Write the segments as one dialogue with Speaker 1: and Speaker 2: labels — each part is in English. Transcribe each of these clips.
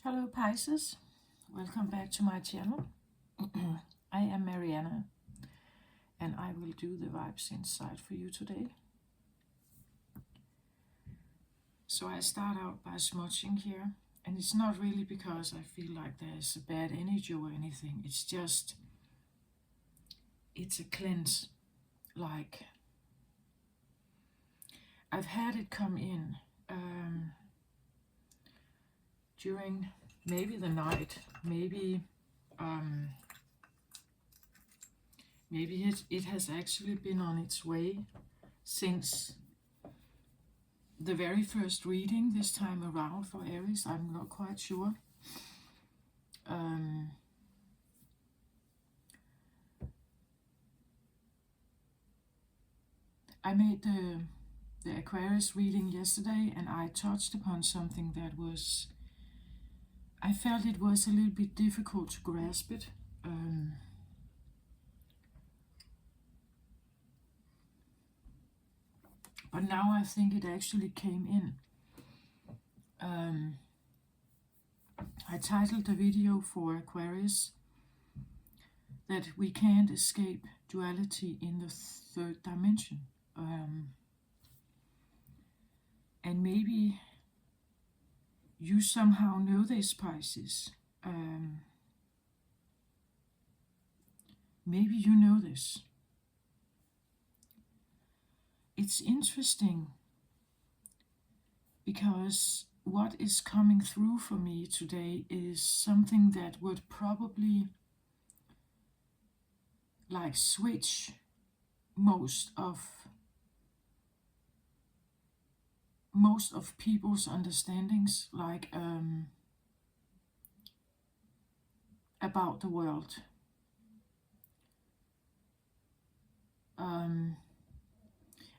Speaker 1: Hello Pisces, welcome back to my channel. I am Mariana and I will do the vibes inside for you today. So I start out by smudging here, and it's not really because I feel like there's a bad energy or anything, it's just, it's a cleanse. Like, I've had it come in during maybe the night, maybe it has actually been on its way since the very first reading this time around for Aries. I'm not quite sure. I made the Aquarius reading yesterday, and I touched upon something that was, I felt it was a little bit difficult to grasp it. But now I think it actually came in. I titled the video for Aquarius that we can't escape duality in the third dimension. And maybe you somehow know this, Pisces. Maybe you know this. It's interesting because what is coming through for me today is something that would probably like switch most of people's understandings, like about the world.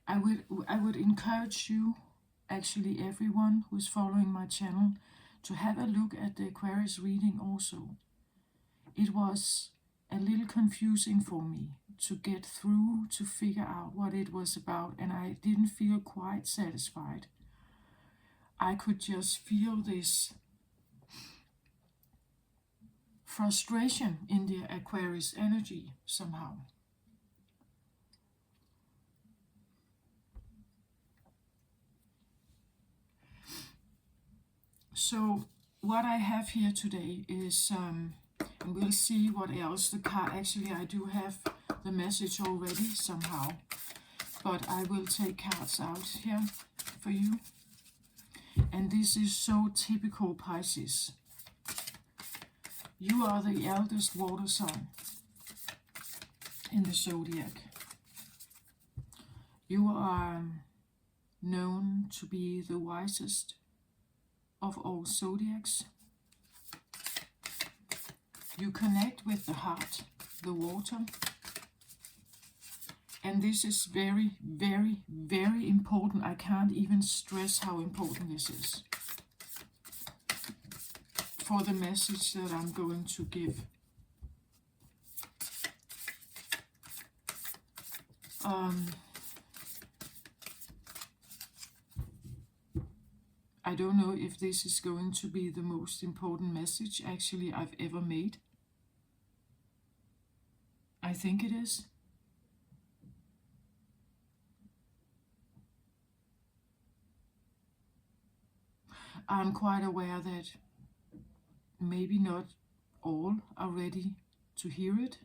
Speaker 1: I would encourage you, actually everyone who's following my channel, to have a look at the Aquarius reading also. It was a little confusing for me to get through, to figure out what it was about, and I didn't feel quite satisfied. I could just feel this frustration in the Aquarius energy somehow. So what I have here today is, and we'll see what else the card, actually I do have the message already somehow, but I will take cards out here for you. And this is so typical Pisces. You are the eldest water sign in the zodiac. You are known to be the wisest of all zodiacs. You connect with the heart, the water. And this is very, very, very important. I can't even stress how important this is for the message that I'm going to give. I don't know if this is going to be the most important message actually I've ever made. I think it is. I'm quite aware that maybe not all are ready to hear it,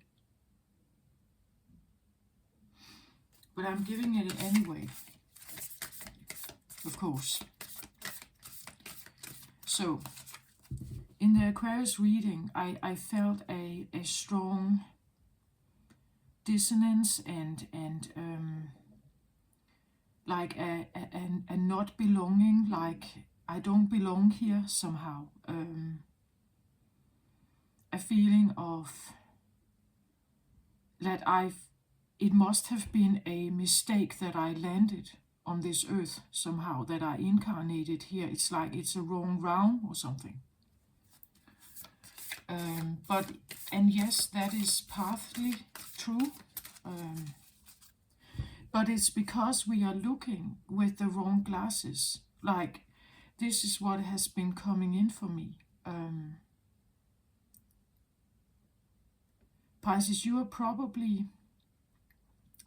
Speaker 1: but I'm giving it anyway, of course. So, in the Aquarius reading, I felt a strong dissonance and like a not belonging, like I don't belong here somehow. A feeling of that it must have been a mistake that I landed on this earth somehow, that I incarnated here. It's like it's a wrong realm or something. And yes, that is partly true. But it's because we are looking with the wrong glasses. Like, this is what has been coming in for me. Pisces, you are probably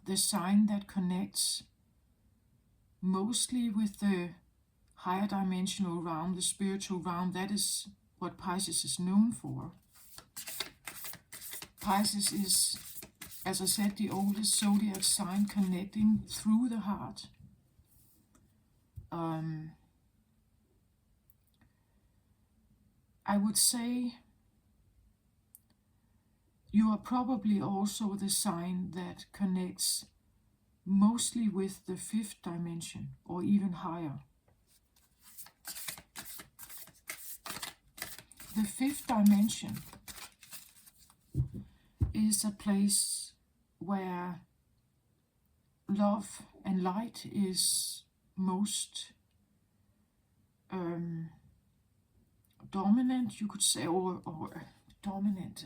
Speaker 1: the sign that connects mostly with the higher dimensional realm, the spiritual realm. That is what Pisces is known for. Pisces is, as I said, the oldest zodiac sign connecting through the heart. I would say you are probably also the sign that connects mostly with the fifth dimension or even higher. The fifth dimension is a place where love and light is most dominant, you could say, or dominant.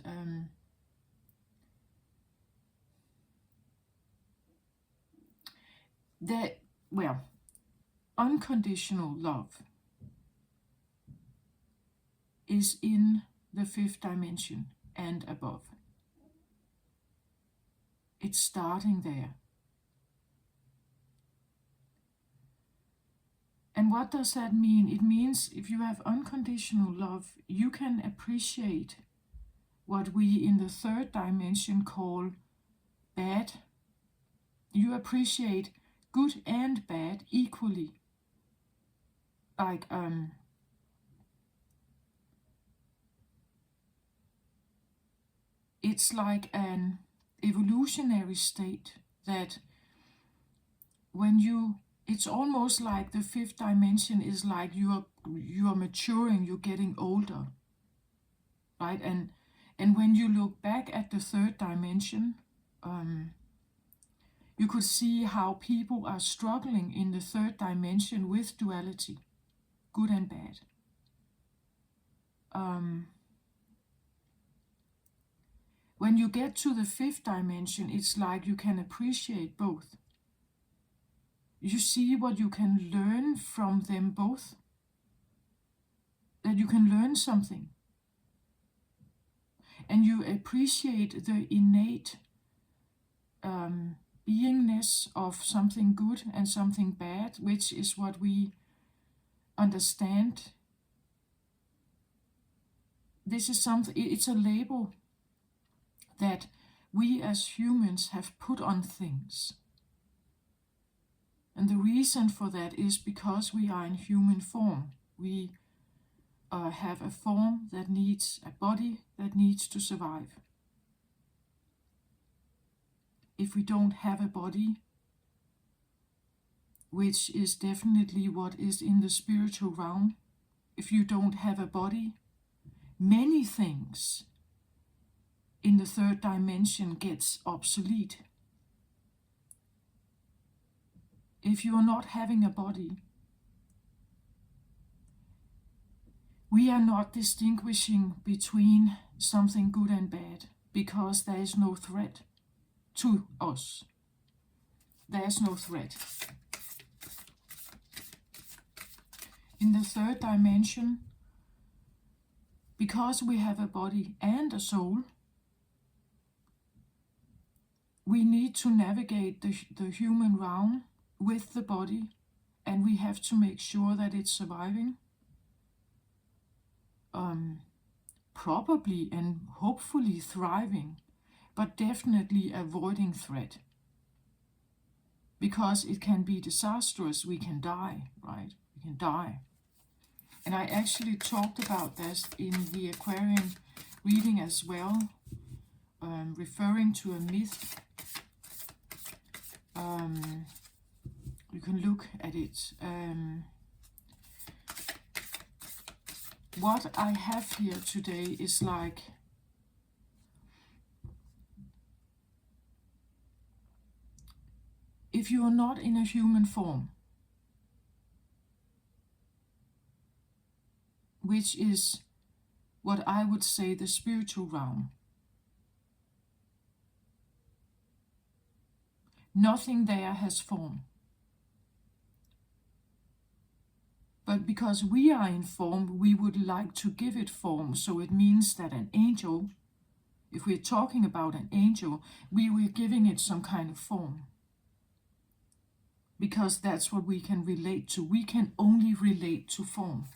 Speaker 1: Unconditional love is in the fifth dimension and above. It's starting there. And what does that mean? It means if you have unconditional love, you can appreciate what we in the third dimension call bad. You appreciate good and bad equally. Like it's like an evolutionary state that it's almost like the fifth dimension is like you are maturing, you're getting older, right? And when you look back at the third dimension, you could see how people are struggling in the third dimension with duality, good and bad. When you get to the fifth dimension, it's like you can appreciate both. You see what you can learn from them both, that you can learn something. And you appreciate the innate beingness of something good and something bad, which is what we understand. This is something, it's a label that we as humans have put on things. And the reason for that is because we are in human form. We have a form that needs a body that needs to survive. If we don't have a body, which is definitely what is in the spiritual realm, if you don't have a body, many things in the third dimension gets obsolete. If you are not having a body, we are not distinguishing between something good and bad because there is no threat to us. There is no threat. In the third dimension, because we have a body and a soul, we need to navigate the human realm with the body, and we have to make sure that it's surviving. Probably and hopefully thriving, but definitely avoiding threat. Because it can be disastrous, we can die, right? We can die. And I actually talked about this in the Aquarian reading as well, referring to a myth. You can look at it. What I have here today is like if you are not in a human form, which is what I would say the spiritual realm, nothing there has form. But because we are in form, we would like to give it form. So it means that an angel, if we're talking about an angel, we were giving it some kind of form. Because that's what we can relate to. We can only relate to form.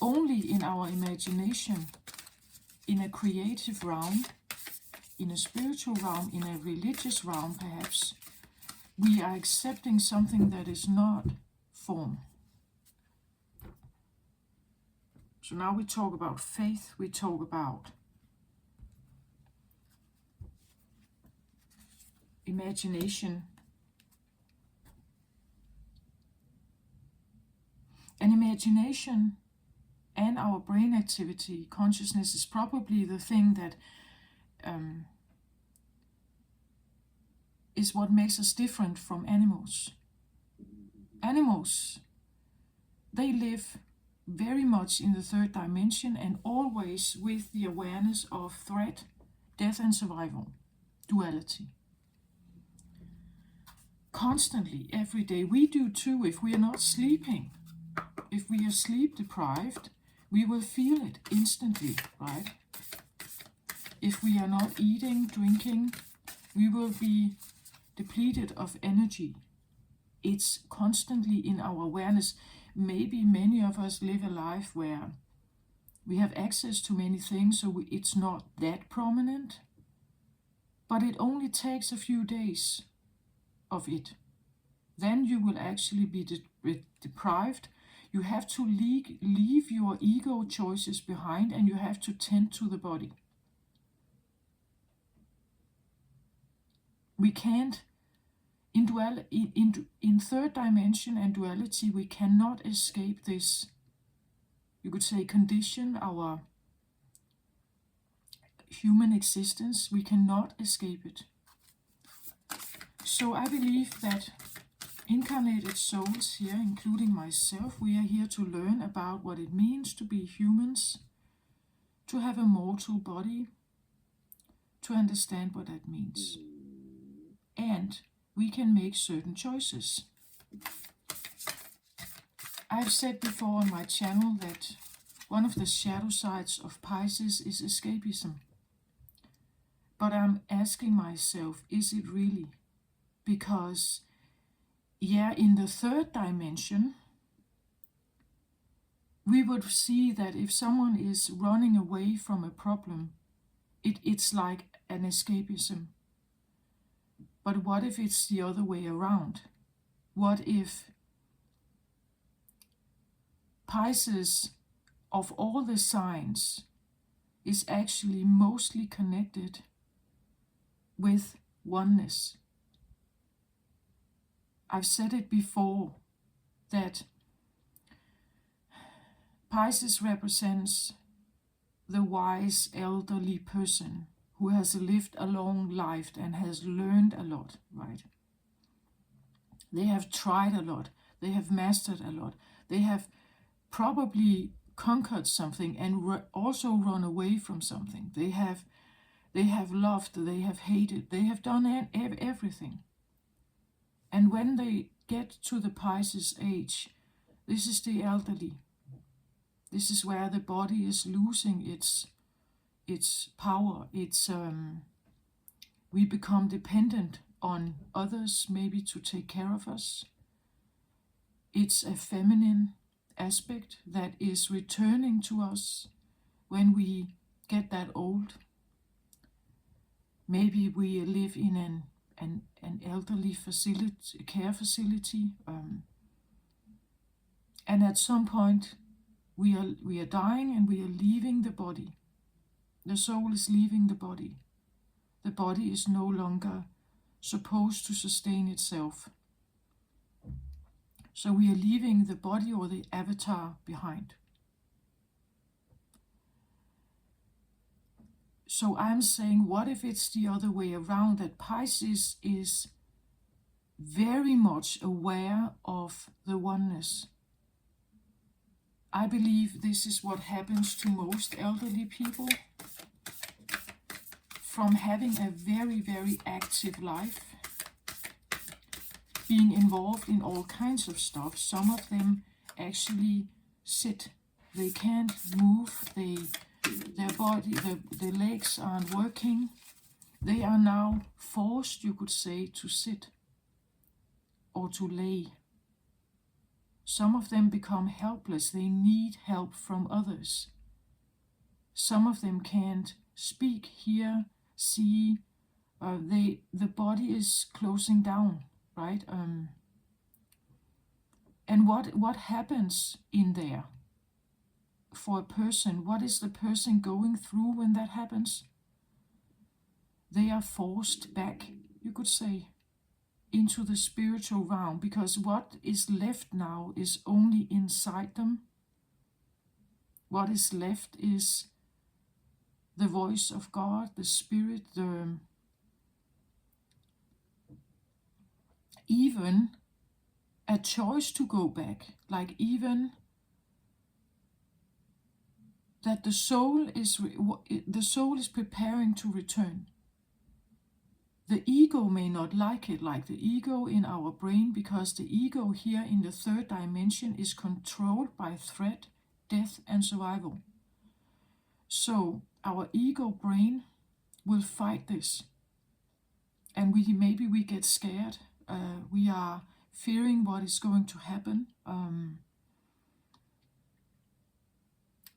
Speaker 1: Only in our imagination, in a creative realm, in a spiritual realm, in a religious realm perhaps, we are accepting something that is not form. So now we talk about faith, we talk about imagination. And imagination and our brain activity, consciousness, is probably the thing that is what makes us different from animals. Animals, they live very much in the third dimension and always with the awareness of threat, death and survival, duality. Constantly, every day. We do too if we are not sleeping. If we are sleep deprived, we will feel it instantly, right? If we are not eating, drinking, we will be depleted of energy. It's constantly in our awareness. Maybe many of us live a life where we have access to many things, so it's not that prominent. But it only takes a few days of it. Then you will actually be deprived. You have to leave your ego choices behind, and you have to tend to the body. We can't, in third dimension and duality, we cannot escape this, you could say, condition, our human existence. We cannot escape it. So I believe that incarnated souls here, including myself, we are here to learn about what it means to be humans, to have a mortal body, to understand what that means. And we can make certain choices. I've said before on my channel that one of the shadow sides of Pisces is escapism. But I'm asking myself, is it really? Because, yeah, in the third dimension, we would see that if someone is running away from a problem, it's like an escapism. But what if it's the other way around? What if Pisces, of all the signs, is actually mostly connected with oneness? I've said it before that Pisces represents the wise elderly person who has lived a long life and has learned a lot, right? They have tried a lot, they have mastered a lot, they have probably conquered something and also run away from something. They have loved, they have hated, they have done everything. And when they get to the Pisces age, this is the elderly. This is where the body is losing its power. We become dependent on others, maybe to take care of us. It's a feminine aspect that is returning to us when we get that old. Maybe we live in an elderly care facility, and at some point we are dying and we are leaving the body. The soul is leaving the body. The body is no longer supposed to sustain itself. So we are leaving the body or the avatar behind. So I'm saying, what if it's the other way around, that Pisces is very much aware of the oneness? I believe this is what happens to most elderly people. From having a very, very active life, being involved in all kinds of stuff. Some of them actually sit. They can't move. Their body, their legs aren't working. They are now forced, you could say, to sit or to lay. Some of them become helpless. They need help from others. Some of them can't speak, hear, see. The body is closing down, right? And what happens in there for a person? What is the person going through when that happens? They are forced back, you could say, into the spiritual realm, because what is left now is only inside them. What is left is the voice of God, the Spirit, even a choice to go back, like even that the soul is preparing to return. The ego may not like it, like the ego in our brain, because the ego here in the third dimension is controlled by threat, death, and survival. So our ego brain will fight this, and maybe we get scared. We are fearing what is going to happen.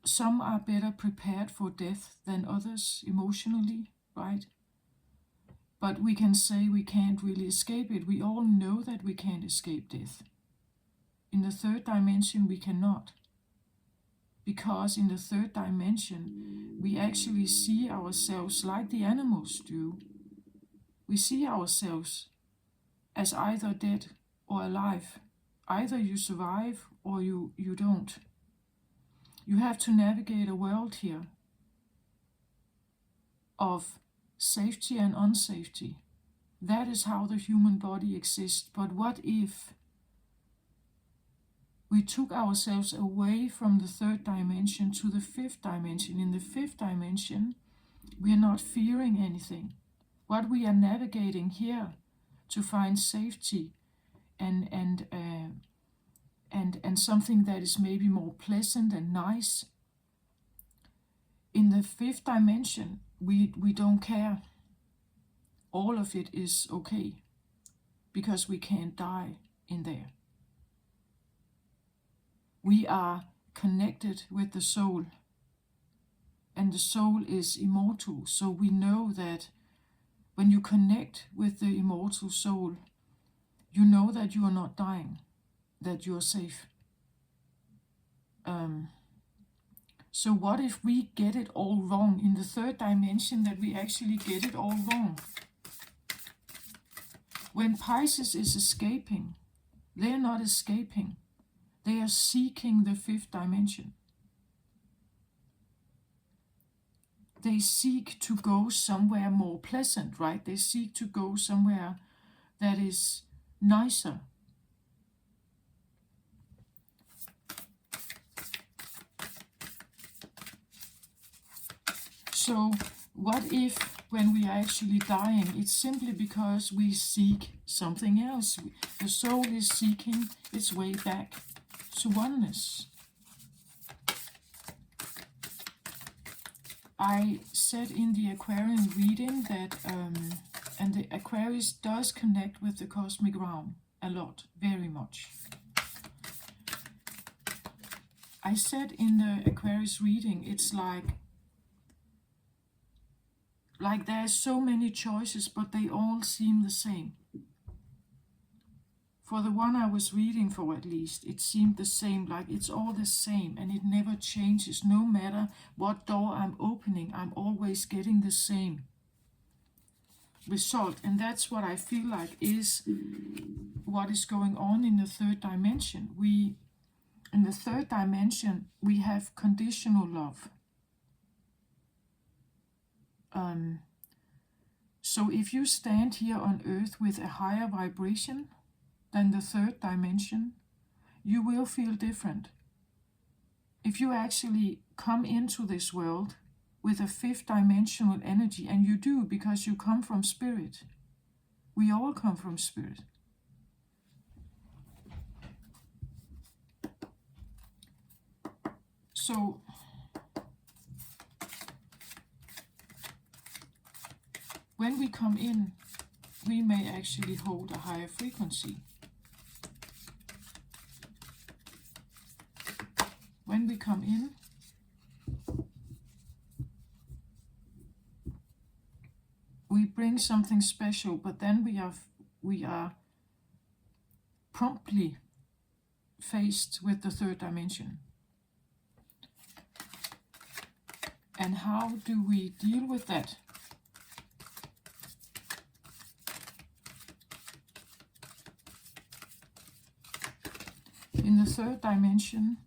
Speaker 1: Some are better prepared for death than others emotionally, right? But we can say we can't really escape it. We all know that we can't escape death. In the third dimension, we cannot. Because in the third dimension, we actually see ourselves like the animals do. We see ourselves as either dead or alive. Either you survive or you don't. You have to navigate a world here of safety and unsafety. That is how the human body exists. But what if we took ourselves away from the third dimension to the fifth dimension? In the fifth dimension, we are not fearing anything. What we are navigating here to find safety and something that is maybe more pleasant and nice. In the fifth dimension, we don't care. All of it is okay, because we can't die in there. We are connected with the soul, and the soul is immortal. So we know that when you connect with the immortal soul, you know that you are not dying, that you are safe. So what if we get it all wrong in the third dimension, that we actually get it all wrong? When Pisces is escaping, they are not escaping. They are seeking the fifth dimension. They seek to go somewhere more pleasant, right? They seek to go somewhere that is nicer. So what if when we are actually dying, it's simply because we seek something else? The soul is seeking its way back to oneness. I said in the Aquarian reading that, and the Aquarius does connect with the cosmic realm a lot, very much. I said in the Aquarius reading, it's like there's so many choices, but they all seem the same. For the one I was reading for, at least, it seemed the same, like it's all the same, and it never changes. No matter what door I'm opening, I'm always getting the same result. And that's what I feel like is what is going on in the third dimension. In the third dimension, we have conditional love. So if you stand here on earth with a higher vibration than the third dimension, you will feel different. If you actually come into this world with a fifth dimensional energy, and you do because you come from spirit, we all come from spirit. So when we come in, we may actually hold a higher frequency. When we come in, we bring something special, but then we are promptly faced with the third dimension. And how do we deal with that? In the third dimension,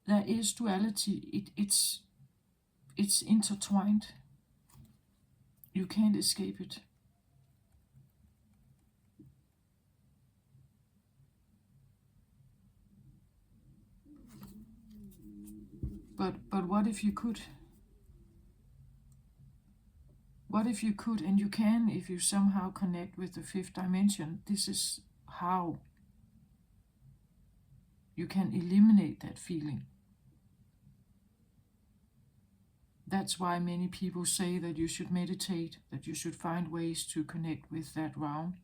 Speaker 1: there is duality. It's intertwined. You can't escape it. But what if you could? What if you could, and you can if you somehow connect with the fifth dimension? This is how you can eliminate that feeling. That's why many people say that you should meditate, that you should find ways to connect with that realm.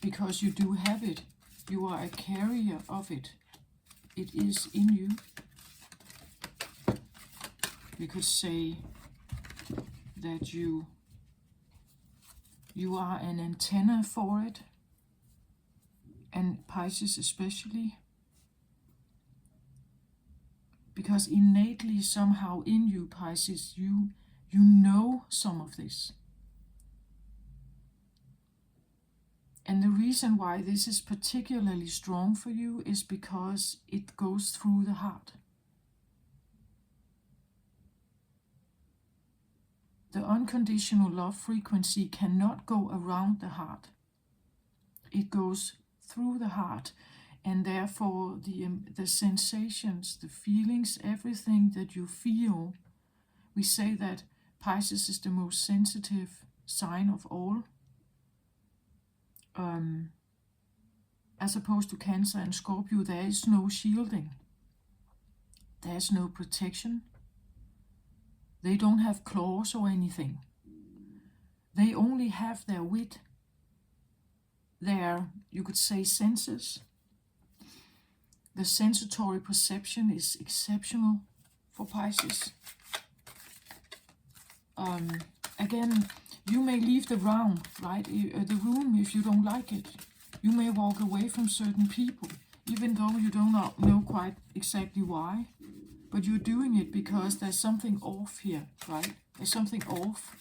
Speaker 1: Because you do have it. You are a carrier of it. It is in you. We could say that you are an antenna for it, and Pisces especially, because innately somehow in you, Pisces, you know some of this. And the reason why this is particularly strong for you is because it goes through the heart. The unconditional love frequency cannot go around the heart. It goes through the heart, and therefore the sensations, the feelings, everything that you feel, we say that Pisces is the most sensitive sign of all. As opposed to Cancer and Scorpio, there is no shielding. There's no protection. They don't have claws or anything. They only have their wit, their, you could say, senses. The sensory perception is exceptional for Pisces. Again, you may leave the room, right? The room if you don't like it. You may walk away from certain people, even though you don't know quite exactly why. But you're doing it because there's something off here, right? There's something off.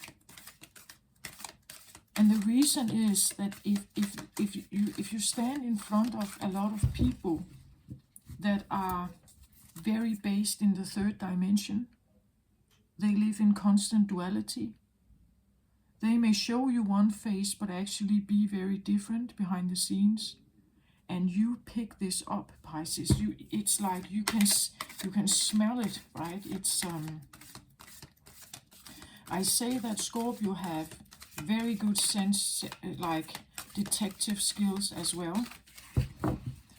Speaker 1: And the reason is that if you stand in front of a lot of people that are very based in the third dimension, they live in constant duality. They may show you one face, but actually be very different behind the scenes. And you pick this up, Pisces. It's like you can smell it, right? It's I say that Scorpio have very good sense, like detective skills as well.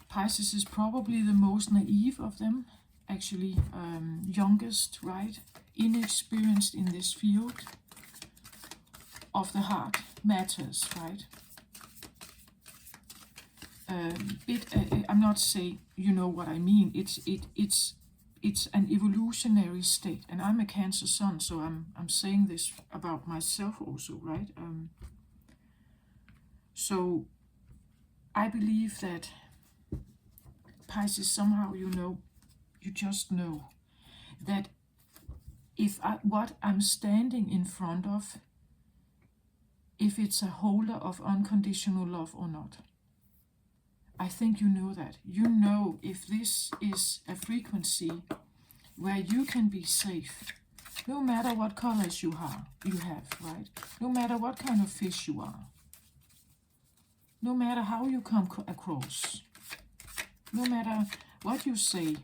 Speaker 1: Pisces is probably the most naive of them, actually youngest, right? Inexperienced in this field of the heart matters, right? I'm not saying you know what I mean. It's an evolutionary state, and I'm a Cancer Sun, so I'm saying this about myself also, right? So I believe that Pisces somehow you just know that if what I'm standing in front of, if it's a holder of unconditional love or not. I think you know that. You know if this is a frequency where you can be safe, no matter what colors you have, right? No matter what kind of fish you are. No matter how you come across. No matter what you say.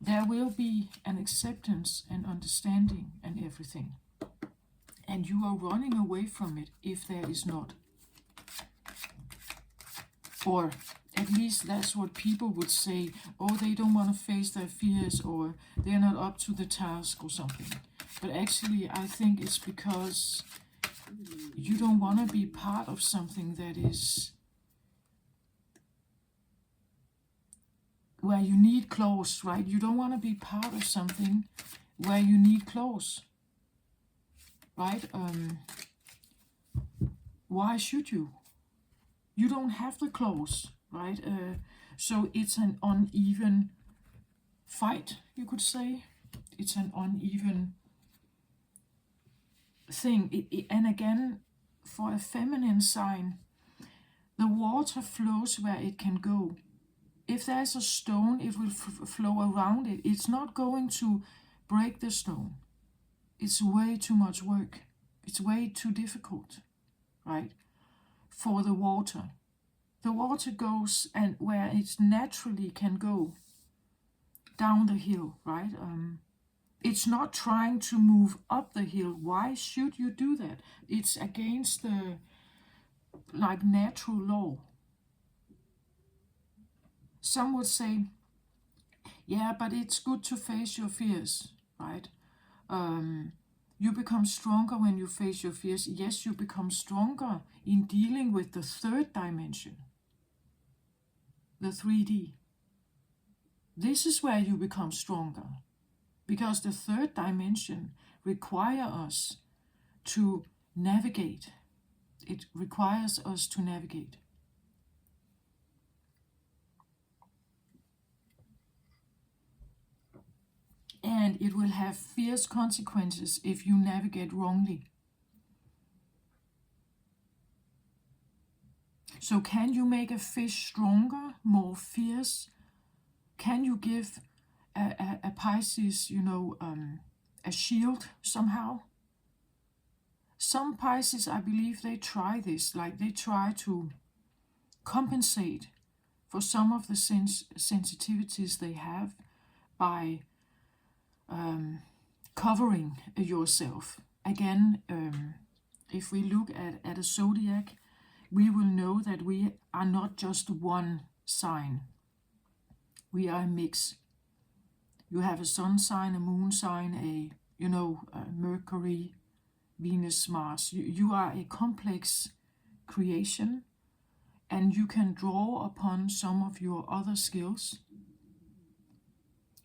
Speaker 1: There will be an acceptance and understanding and everything. and you are running away from it if there is not. Or at least that's what people would say. Oh, they don't want to face their fears, or they're not up to the task or something. But actually, I think it's because you don't want to be part of something that is where you need clothes, right? You don't want to be part of something where you need clothes, right? Why should you? You don't have the clothes, right? So it's an uneven fight, you could say. It's an uneven thing. And again, for a feminine sign, the water flows where it can go. If there's a stone, it will flow around it. It's not going to break the stone. It's way too much work. It's way too difficult, right? For the water. The water goes and where it naturally can go, down the hill, right? It's not trying to move up the hill. Why should you do that? It's against the natural law. Some would say, yeah, but it's good to face your fears, right? You become stronger when you face your fears. Yes, you become stronger in dealing with the third dimension, the 3D. This is where you become stronger, because the third dimension requires us to navigate. It requires us to navigate. And it will have fierce consequences if you navigate wrongly. So can you make a fish stronger, more fierce? Can you give a Pisces, a shield somehow? Some Pisces, I believe, they try this, like they try to compensate for some of the sensitivities they have by covering yourself. Again, if we look at a zodiac, we will know that we are not just one sign. We are a mix. You have a sun sign, a moon sign, a Mercury, Venus, Mars. You are a complex creation, and you can draw upon some of your other skills.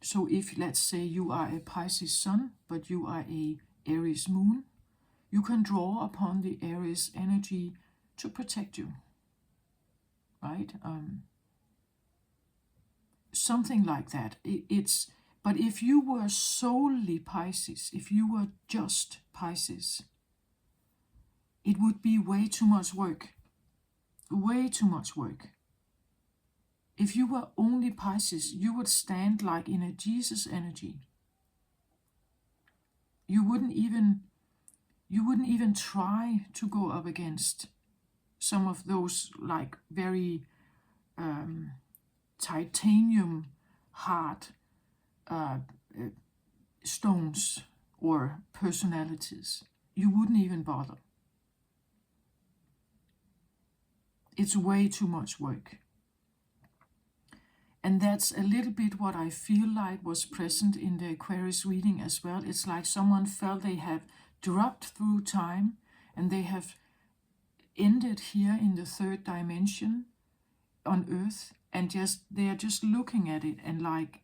Speaker 1: So if, let's say, you are a Pisces sun, but you are a Aries moon, you can draw upon the Aries energy to protect you, right? Something like that. But if you were solely Pisces, if you were just Pisces, it would be way too much work. Way too much work. If you were only Pisces, you would stand like in a Jesus energy. You wouldn't even try to go up against some of those like very titanium hard stones or personalities. You wouldn't even bother. It's way too much work. And that's a little bit what I feel like was present in the Aquarius reading as well. It's like someone felt they have dropped through time and they have ended here in the third dimension on Earth, and they are just looking at it and like,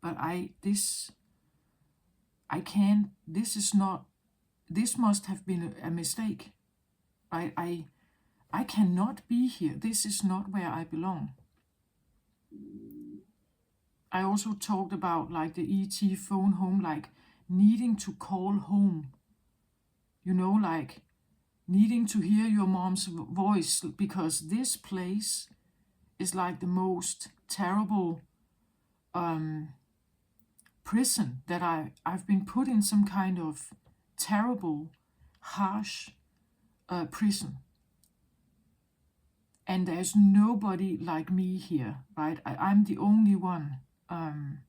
Speaker 1: but this must have been a mistake. I cannot be here. This is not where I belong. I also talked about like the ET phone home, like needing to call home. Like needing to hear your mom's voice, because this place is like the most terrible prison that I've been put in, some kind of terrible, harsh prison. And there's nobody like me here, right? I'm the only one. And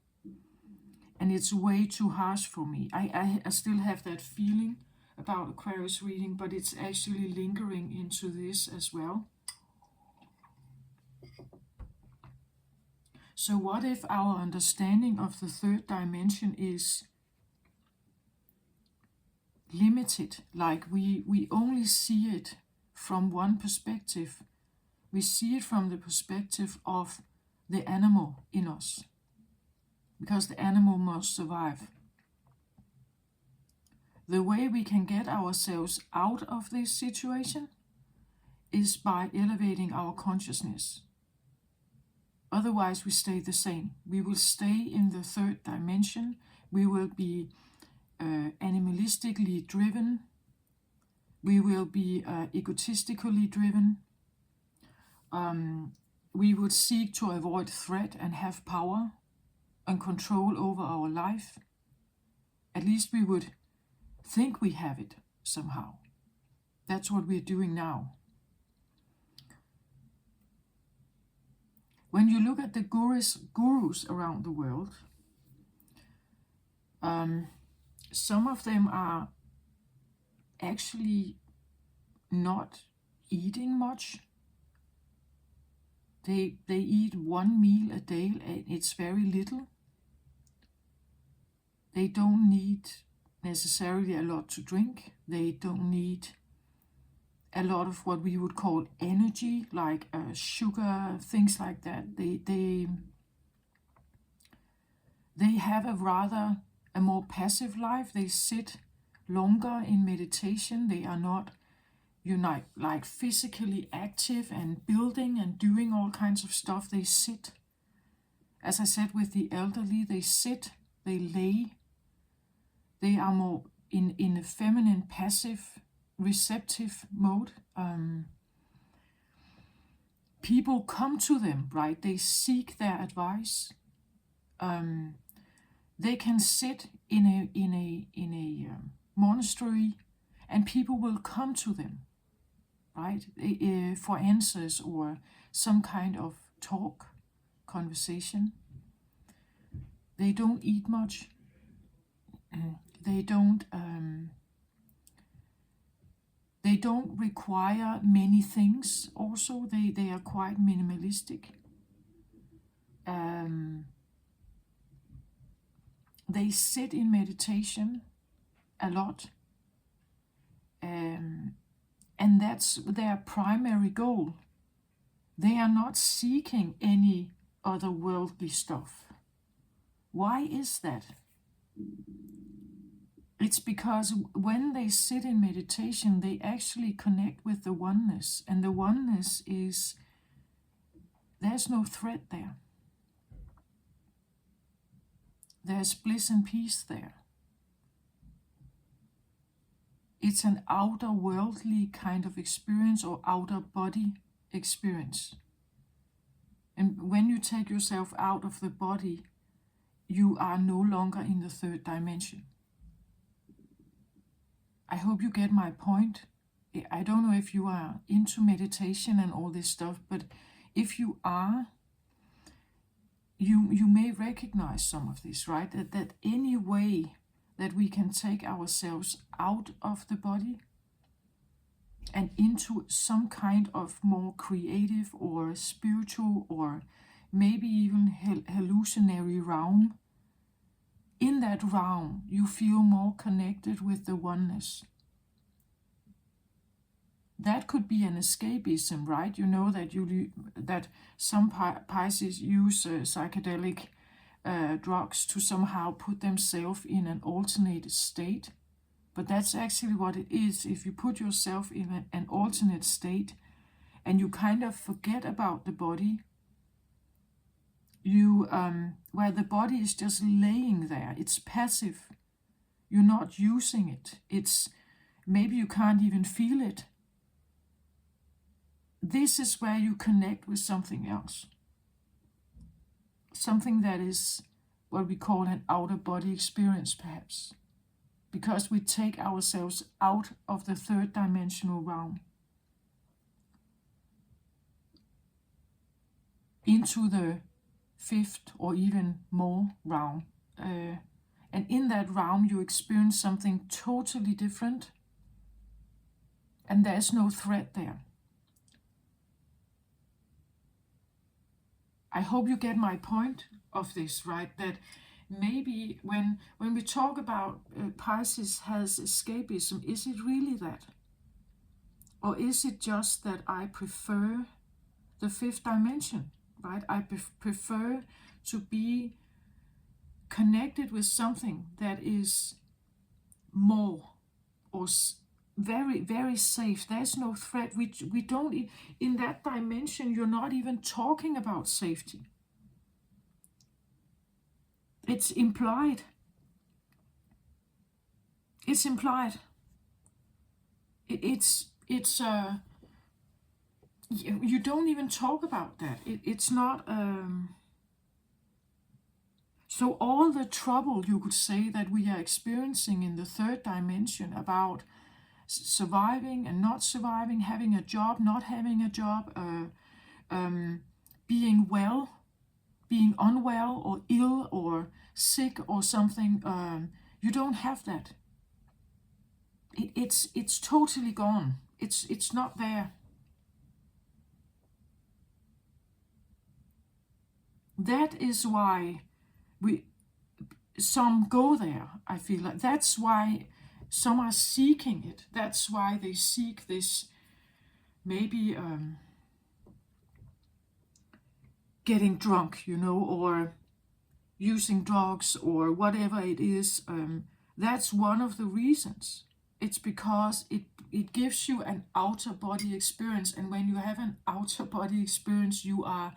Speaker 1: it's way too harsh for me. I still have that feeling about Aquarius reading, but it's actually lingering into this as well. So what if our understanding of the third dimension is limited, like we only see it from one perspective? We see it from the perspective of the animal in us, because the animal must survive. The way we can get ourselves out of this situation is by elevating our consciousness. Otherwise, we stay the same. We will stay in the third dimension. We will be animalistically driven. We will be egotistically driven. We would seek to avoid threat and have power and control over our life. At least we would think we have it somehow. That's what we're doing now. When you look at the gurus around the world, some of them are actually not eating much. They eat one meal a day, and it's very little. They don't need necessarily a lot to drink. They don't need a lot of what we would call energy, like sugar, things like that. They have a more passive life. They sit longer in meditation. They are not like physically active and building and doing all kinds of stuff. They sit. As I said with the elderly, they sit, they lay. They are more in a feminine, passive, receptive mode. People come to them, right? They seek their advice. They can sit in a monastery, and people will come to them, right, for answers or some kind of talk, conversation. They don't eat much. They don't require many things. Also, they are quite minimalistic. They sit in meditation a lot, and that's their primary goal. They are not seeking any otherworldly stuff. Why is that? It's because when they sit in meditation, they actually connect with the oneness, and the oneness is, there's no threat there. There's bliss and peace there. It's an outer worldly kind of experience, or outer body experience. And when you take yourself out of the body, you are no longer in the third dimension. I hope you get my point. I don't know if you are into meditation and all this stuff, but if you are, you may recognize some of this, right? That any way that we can take ourselves out of the body and into some kind of more creative or spiritual or maybe even hallucinatory realm, in that realm you feel more connected with the oneness. That could be an escapism, right? You know that some Pisces use psychedelic drugs to somehow put themselves in an alternate state. But that's actually what it is. If you put yourself in an alternate state and you kind of forget about the body, where the body is just laying there, it's passive. You're not using it. It's maybe you can't even feel it. This is where you connect with something else. Something that is what we call an outer body experience, perhaps. Because we take ourselves out of the third dimensional realm into the fifth or even more realm. And in that realm you experience something totally different. and there's no threat there. I hope you get my point of this, right? That maybe when we talk about Pisces has escapism, is it really that? Or is it just that I prefer the fifth dimension, right? I prefer to be connected with something that is more or very, very safe. There's no threat. We don't, in that dimension, you're not even talking about safety. It's implied. It's implied. It's you don't even talk about that. It's not. So all the trouble, you could say, that we are experiencing in the third dimension about surviving and not surviving, having a job, not having a job, being well, being unwell or ill or sick or something, you don't have that. It's totally gone. It's not there. That is why some go there. I feel like that's why some are seeking it. That's why they seek this, maybe getting drunk, or using drugs or whatever it is. That's one of the reasons. It's because it gives you an outer body experience, and when you have an outer body experience, you are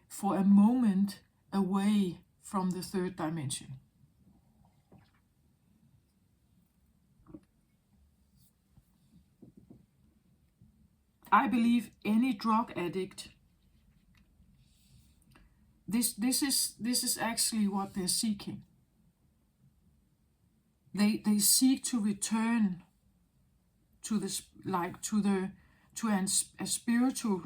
Speaker 1: for a moment away from the third dimension. I believe any drug addict, this is actually what they're seeking. They seek to return to this, like to a spiritual,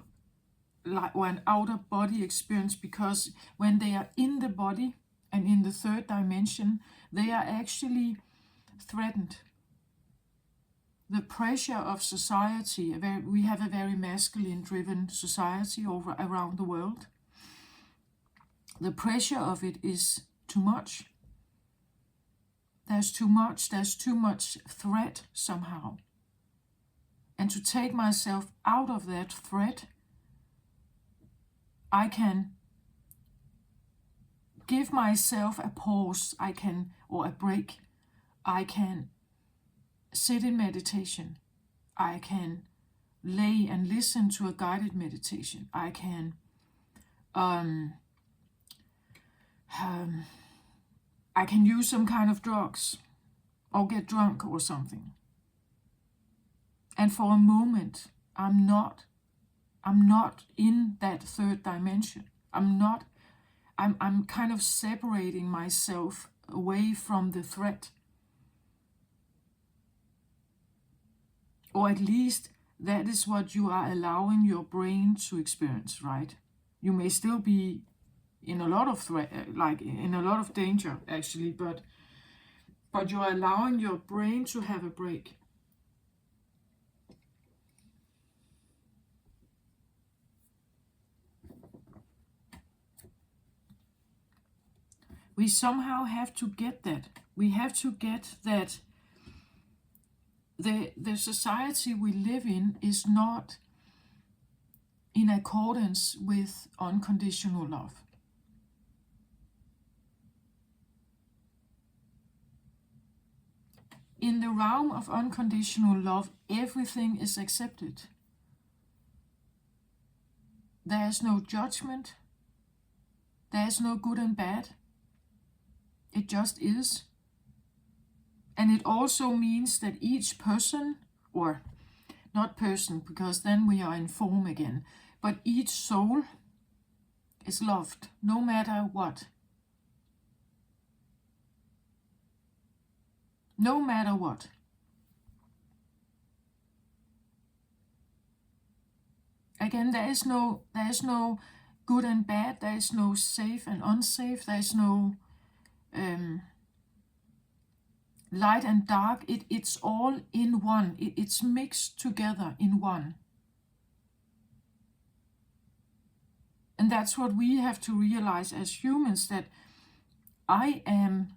Speaker 1: like, or an outer body experience, because when they are in the body and in the third dimension, they are actually threatened. The pressure of society, we have a very masculine driven society around the world. The pressure of it is too much. There's too much threat somehow. And to take myself out of that threat, I can give myself a pause, or a break. I can sit in meditation. I can lay and listen to a guided meditation. I can use some kind of drugs or get drunk or something. And for a moment, I'm not in that third dimension. I'm kind of separating myself away from the threat. Or at least that is what you are allowing your brain to experience, right? You may still be in a lot of threat, like in a lot of danger, actually, but you're allowing your brain to have a break. We somehow have to get that. We have to get that the society we live in is not in accordance with unconditional love. In the realm of unconditional love, everything is accepted. There is no judgment. There is no good and bad. It just is. And it also means that each person, or not person, because then we are in form again, but each soul is loved, no matter what. No matter what. Again, there is no good and bad. There is no safe and unsafe. There is no light and dark, it's all in one. It's mixed together in one. And that's what we have to realize as humans, that I am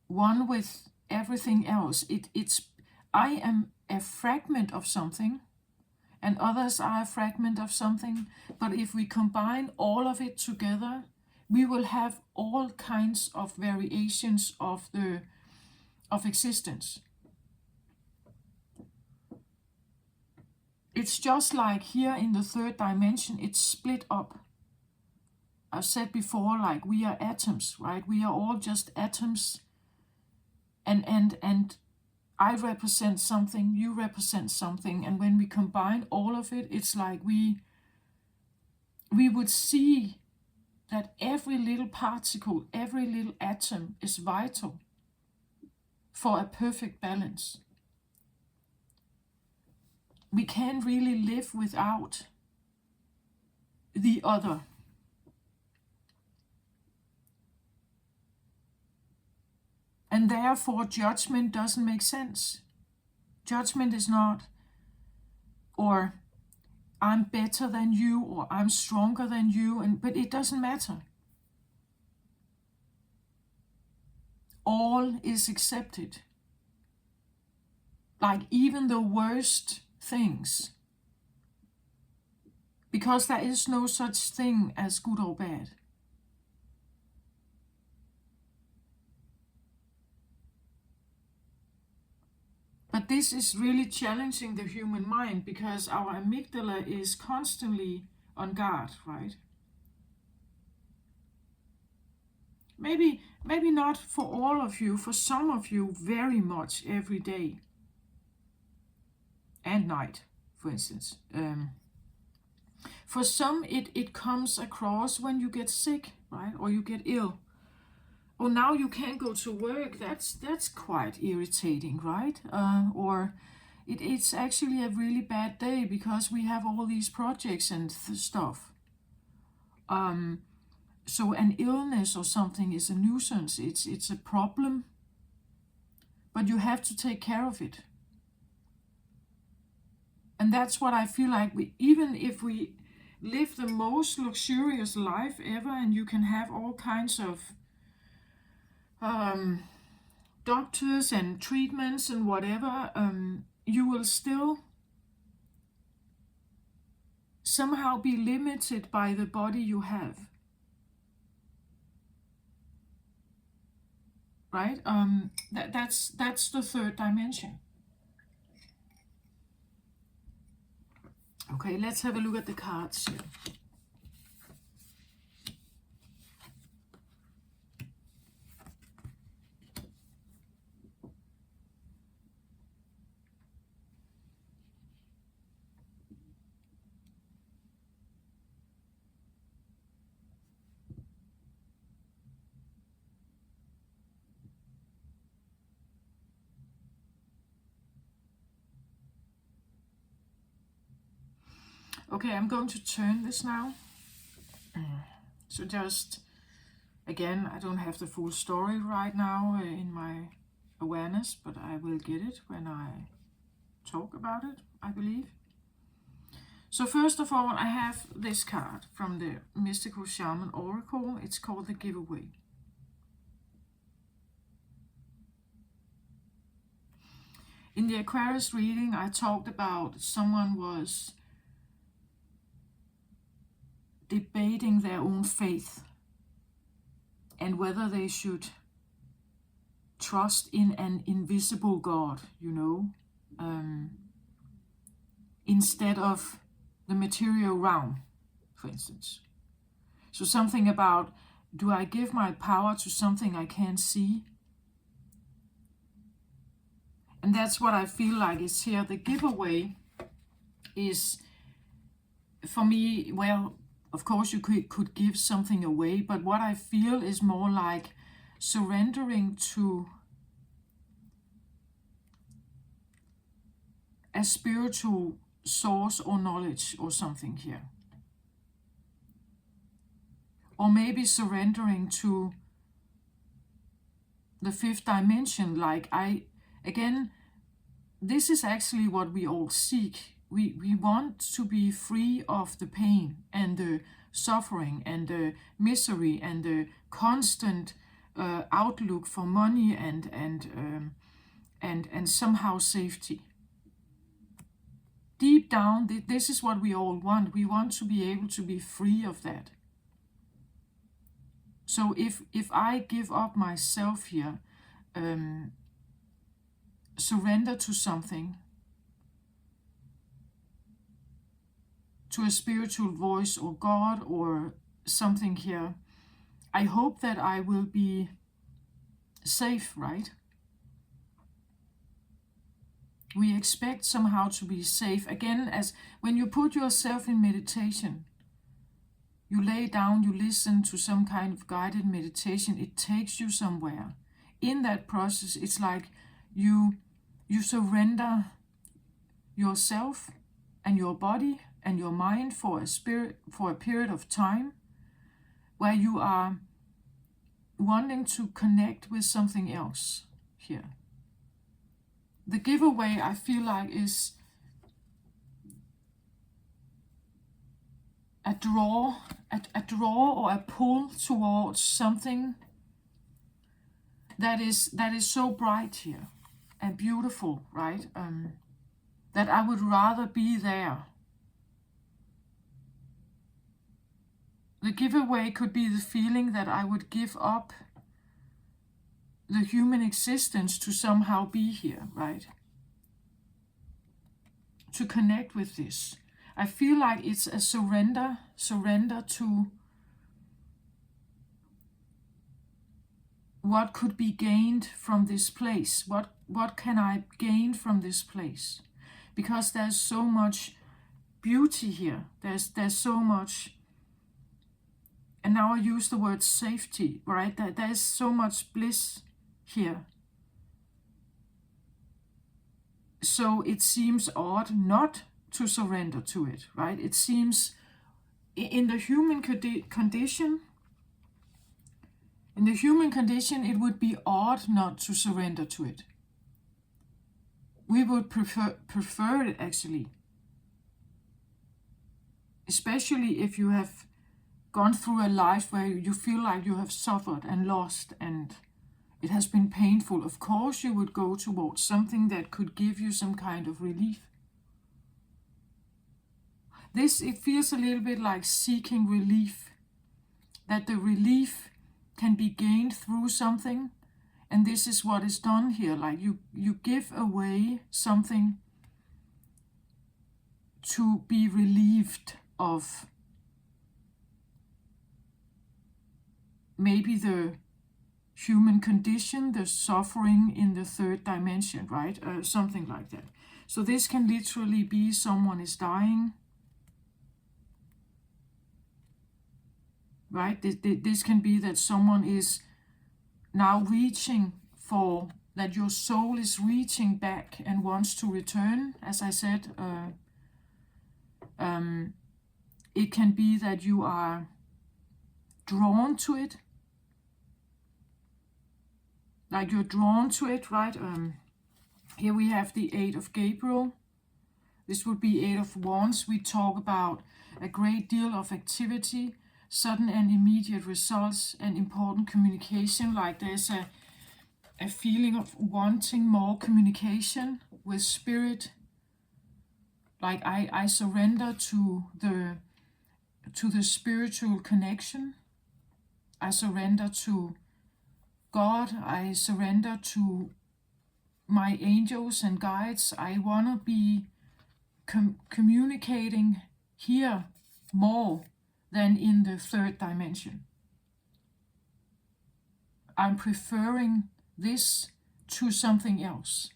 Speaker 1: one with everything else. I am a fragment of something, and others are a fragment of something. But if we combine all of it together, we will have all kinds of variations of existence. It's just like here in the third dimension, it's split up. I've said before, like we are atoms, right? We are all just atoms, and I represent something, you represent something, and when we combine all of it, it's like we would see that every little particle, every little atom is vital for a perfect balance. We can't really live without the other. And therefore, judgment doesn't make sense. Judgment is not, or I'm better than you, or I'm stronger than you, but it doesn't matter. All is accepted. Like even the worst things. Because there is no such thing as good or bad. But this is really challenging the human mind, because our amygdala is constantly on guard, right? Maybe not for all of you, for some of you very much every day and night, for instance. For some it comes across when you get sick, right? Or you get ill. Oh, now you can't go to work. That's quite irritating, right? Or it's actually a really bad day because we have all these projects and stuff. So an illness or something is a nuisance. It's a problem, but you have to take care of it. And that's what I feel like. Even if we live the most luxurious life ever, and you can have all kinds of doctors and treatments and whatever, you will still somehow be limited by the body you have. Right? That's the third dimension. Okay, let's have a look at the cards here. Okay, I'm going to turn this now. So just, again, I don't have the full story right now in my awareness, but I will get it when I talk about it, I believe. So first of all, I have this card from the Mystical Shaman Oracle. It's called the Giveaway. In the Aquarius reading, I talked about someone was debating their own faith and whether they should trust in an invisible God, instead of the material realm, for instance. So something about, do I give my power to something I can't see? And that's what I feel like is here. The giveaway is, for me, well, of course you could give something away, but what I feel is more like surrendering to a spiritual source or knowledge or something here. Or maybe surrendering to the fifth dimension. Like again, this is actually what we all seek. We want to be free of the pain and the suffering and the misery and the constant outlook for money and somehow safety. Deep down, this is what we all want. We want to be able to be free of that. So if I give up myself here, surrender to something, to a spiritual voice or God or something here, I hope that I will be safe, right? We expect somehow to be safe. Again, as when you put yourself in meditation, you lay down, you listen to some kind of guided meditation, it takes you somewhere. In that process, it's like you surrender yourself and your body and your mind for a period of time where you are wanting to connect with something else here. The giveaway, I feel like, is a draw or a pull towards something that is so bright here and beautiful, right? That I would rather be there. The giveaway could be the feeling that I would give up the human existence to somehow be here, right? To connect with this. I feel like it's a surrender to what could be gained from this place. What can I gain from this place? Because there's so much beauty here. There's so much, and now I use the word safety, right? There's so much bliss here. So it seems odd not to surrender to it, right? It seems in the human condition, it would be odd not to surrender to it. We would prefer it, actually. Especially if you have gone through a life where you feel like you have suffered and lost and it has been painful. Of course you would go towards something that could give you some kind of relief. It feels a little bit like seeking relief. That the relief can be gained through something. And this is what is done here. Like you give away something to be relieved of maybe the human condition, the suffering in the third dimension, right? Something like that. So this can literally be someone is dying, right? This can be that someone is now reaching for, that your soul is reaching back and wants to return, as I said. It can be that you are drawn to it. Like you're drawn to it, right? Here we have the Eight of Gabriel. This would be Eight of Wands. We talk about a great deal of activity, sudden and immediate results, and important communication. Like there's a feeling of wanting more communication with spirit. Like I surrender to the spiritual connection. I surrender to God. I surrender to my angels and guides. I want to be communicating here more than in the third dimension. I'm preferring this to something else.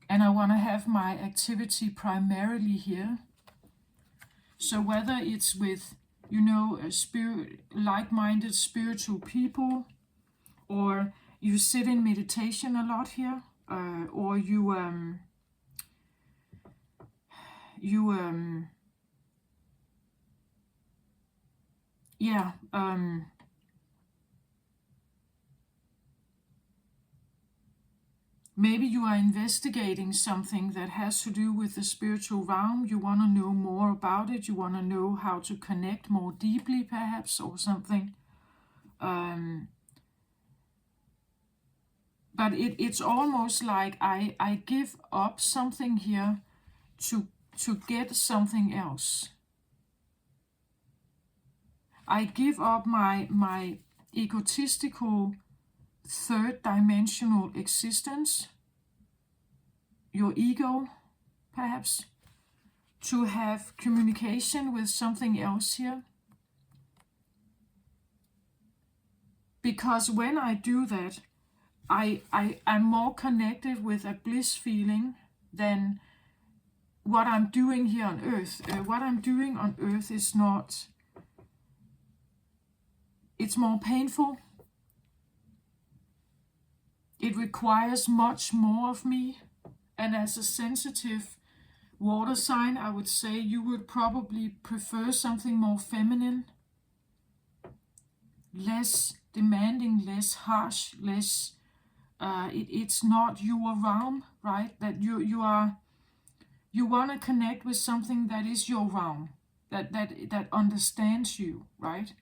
Speaker 1: And I want to have my activity primarily here. So whether it's with, like-minded spiritual people, or you sit in meditation a lot here, or Maybe you are investigating something that has to do with the spiritual realm. You want to know more about it. You want to know how to connect more deeply, perhaps, or something. But it's almost like I give up something here to get something else. I give up my egotistical third dimensional existence, your ego, perhaps, to have communication with something else here. Because when I do that, I'm more connected with a bliss feeling than what I'm doing here on earth. What I'm doing on earth is not, it's more painful. It requires much more of me. And as a sensitive water sign, I would say you would probably prefer something more feminine, less demanding, less harsh, less. It's not your realm, right? That you want to connect with something that is your realm, that understands you, right?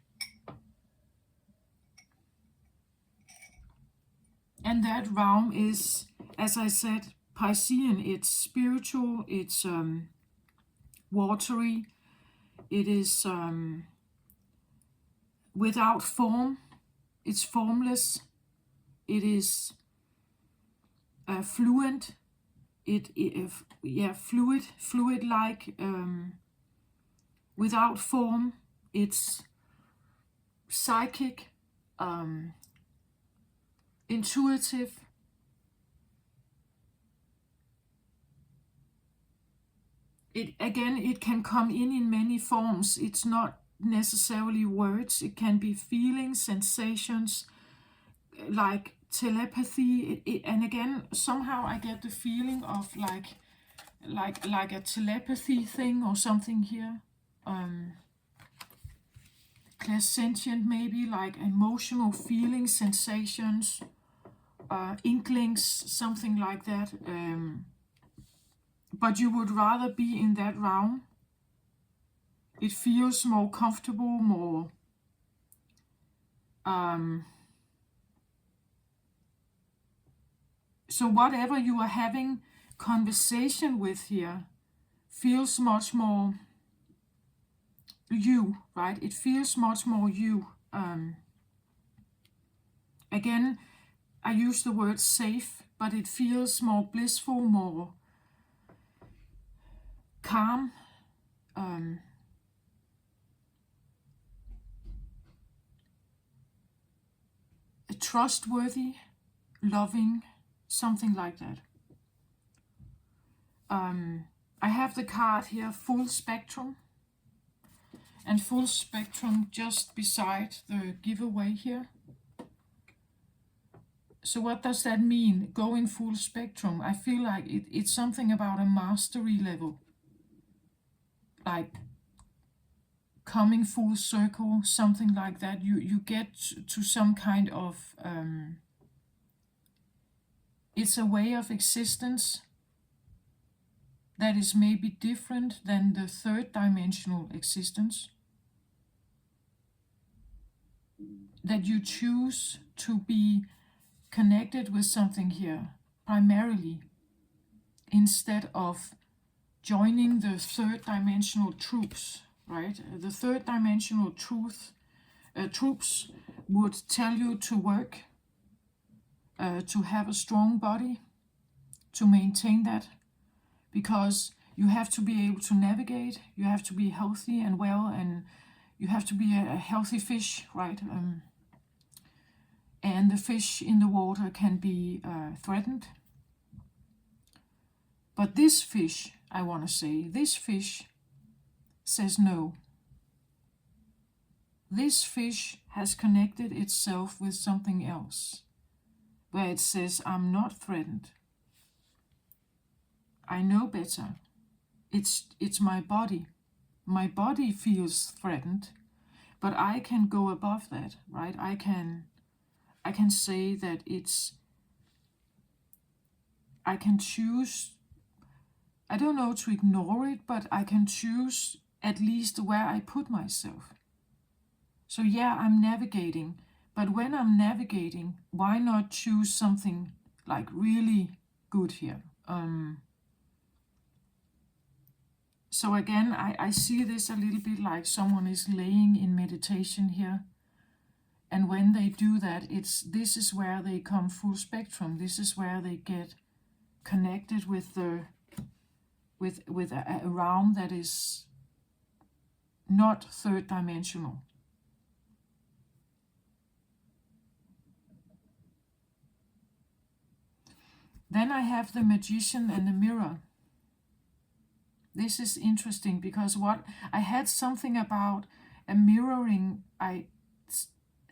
Speaker 1: And that realm is, as I said, Piscean. It's spiritual. It's watery. It is without form. It's formless. It is fluent. Fluid like, without form. It's psychic, intuitive. It can come in many forms. It's not necessarily words. It can be feelings, sensations, like telepathy. And again, somehow I get the feeling of like a telepathy thing or something here. Clairsentient, maybe, like emotional feelings, sensations, inklings, something like that. But you would rather be in that realm. It feels more comfortable, more so whatever you are having conversation with here feels much more you, right? It feels much more you. Again, I use the word safe, but it feels more blissful, more calm. Trustworthy, loving, something like that. I have the card here, full spectrum, and full spectrum just beside the giveaway here. So what does that mean, going full spectrum? I feel like it's something about a mastery level, like coming full circle, something like that. You get to some kind of it's a way of existence that is maybe different than the third dimensional existence, that you choose to be connected with something here primarily, instead of joining the third dimensional troops, right? The third dimensional troops would tell you to work, to have a strong body, to maintain that, because you have to be able to navigate, you have to be healthy and well, and you have to be a healthy fish, right? And the fish in the water can be threatened. But this fish, I want to say, this fish says no. This fish has connected itself with something else, where it says, I'm not threatened. I know better. It's my body. My body feels threatened, but I can go above that, right? I can say that it's I can choose, I don't know, to ignore it, but I can choose at least where I put myself. So yeah, I'm navigating, but when I'm navigating, why not choose something like really good here? So again, I see this a little bit like someone is laying in meditation here. And when they do that, this is where they come full spectrum. This is where they get connected with a realm that is not third dimensional. Then I have the Magician and the Mirror. This is interesting because what I had something about a mirroring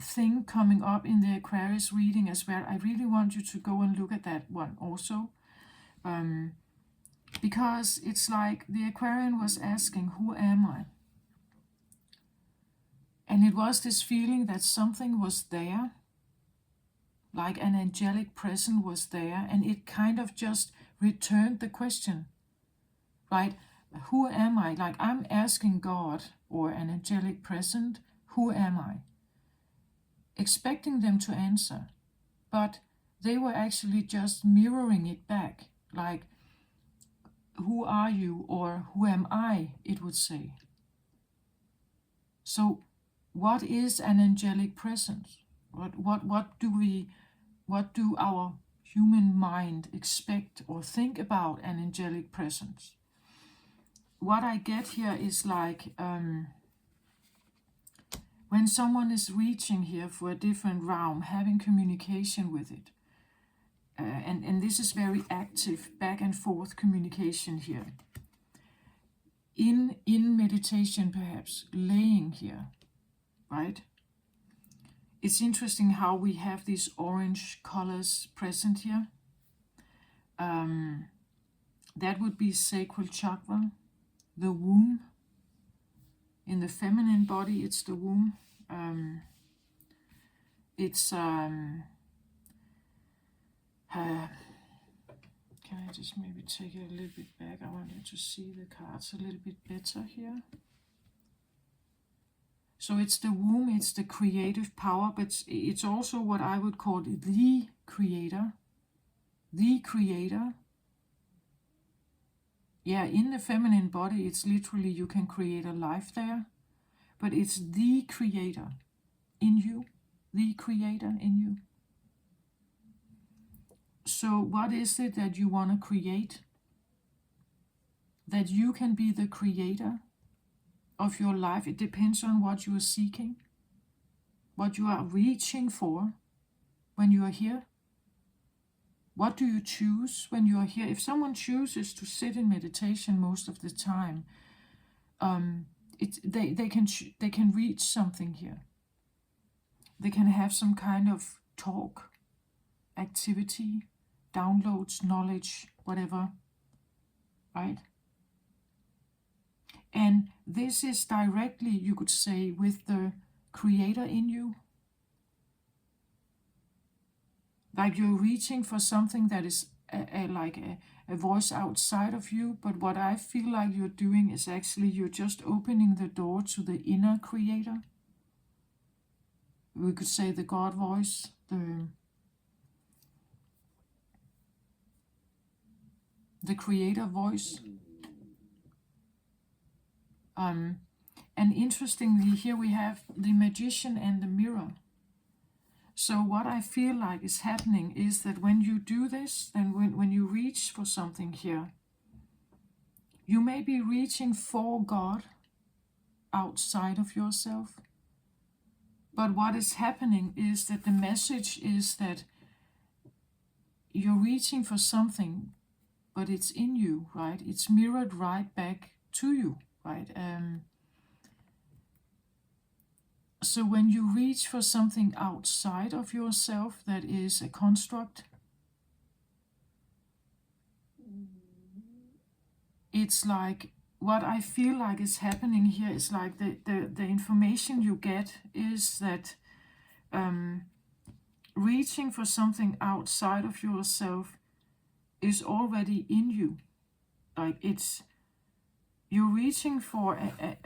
Speaker 1: thing coming up in the Aquarius reading as well. I really want you to go and look at that one also. Because it's like the Aquarian was asking, who am I? And it was this feeling that something was there, like an angelic presence was there, and it kind of just returned the question, right? Who am I? Like I'm asking God or an angelic presence, who am I? Expecting them to answer, but they were actually just mirroring it back, like, who are you, or who am I, it would say. So what is an angelic presence? What do our human mind expect or think about an angelic presence? What I get here is like when someone is reaching here for a different realm, having communication with it, and this is very active back and forth communication here. In meditation, perhaps laying here, right? It's interesting how we have these orange colors present here. That would be sacral chakra, the womb. In the feminine body, it's the womb. Can I just maybe take it a little bit back? I want you to see the cards a little bit better here. So it's the womb, it's the creative power, but it's also what I would call the creator. The creator. Yeah, in the feminine body, it's literally you can create a life there, but it's the creator in you, the creator in you. So what is it that you want to create? That you can be the creator of your life. It depends on what you are seeking, what you are reaching for when you are here. What do you choose when you are here? If someone chooses to sit in meditation most of the time, they can reach something here. They can have some kind of talk, activity, downloads, knowledge, whatever, right? And this is directly, you could say, with the creator in you. Like you're reaching for something that is like a voice outside of you, but what I feel like you're doing is actually you're just opening the door to the inner creator. We could say the God voice, the creator voice. And interestingly, here we have the Magician and the Mirror. So what I feel like is happening is that when you do this, then when you reach for something here, you may be reaching for God outside of yourself. But what is happening is that the message is that you're reaching for something, but it's in you, right? It's mirrored right back to you, right? So when you reach for something outside of yourself that is a construct, it's like what I feel like is happening here is like the information you get is that reaching for something outside of yourself is already in you. Like you're reaching for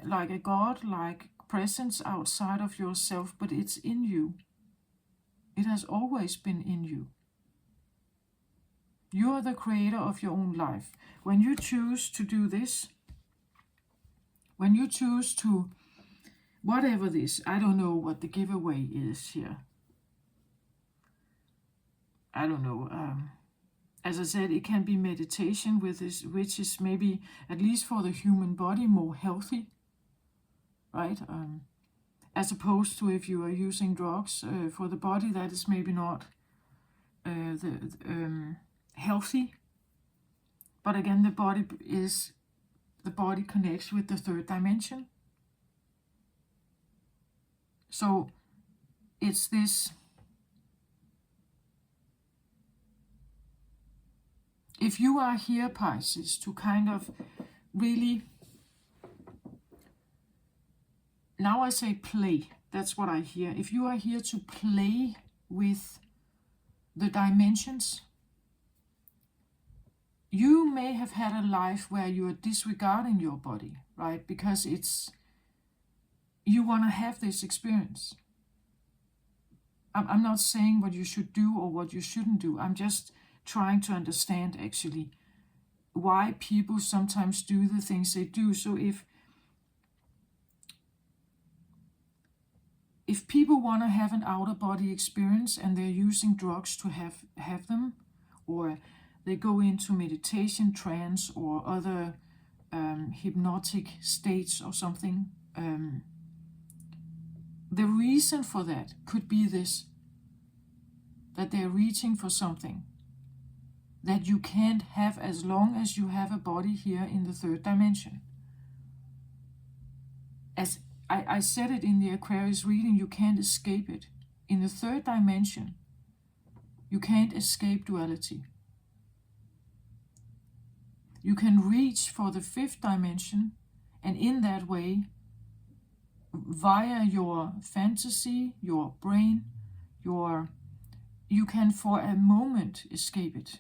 Speaker 1: like a God-like presence outside of yourself, but it's in you. It has always been in you. You are the creator of your own life. When you choose to do this, when you choose to, whatever this, I don't know what the giveaway is here. I don't know. As I said, it can be meditation with this, which is maybe, at least for the human body, more healthy, right? As opposed to if you are using drugs for the body, that is maybe not healthy. But again, the body connects with the third dimension. So it's this. If you are here, Pisces, to kind of really, now I say play, that's what I hear. If you are here to play with the dimensions, you may have had a life where you are disregarding your body, right? Because you want to have this experience. I'm not saying what you should do or what you shouldn't do. I'm just trying to understand actually why people sometimes do the things they do. So if people want to have an outer body experience and they're using drugs to have them, or they go into meditation, trance, or other hypnotic states or something, the reason for that could be this, that they're reaching for something that you can't have as long as you have a body here in the third dimension. As I said it in the Aquarius reading, you can't escape it. In the third dimension, you can't escape duality. You can reach for the fifth dimension, and in that way, via your fantasy, your brain, you can for a moment escape it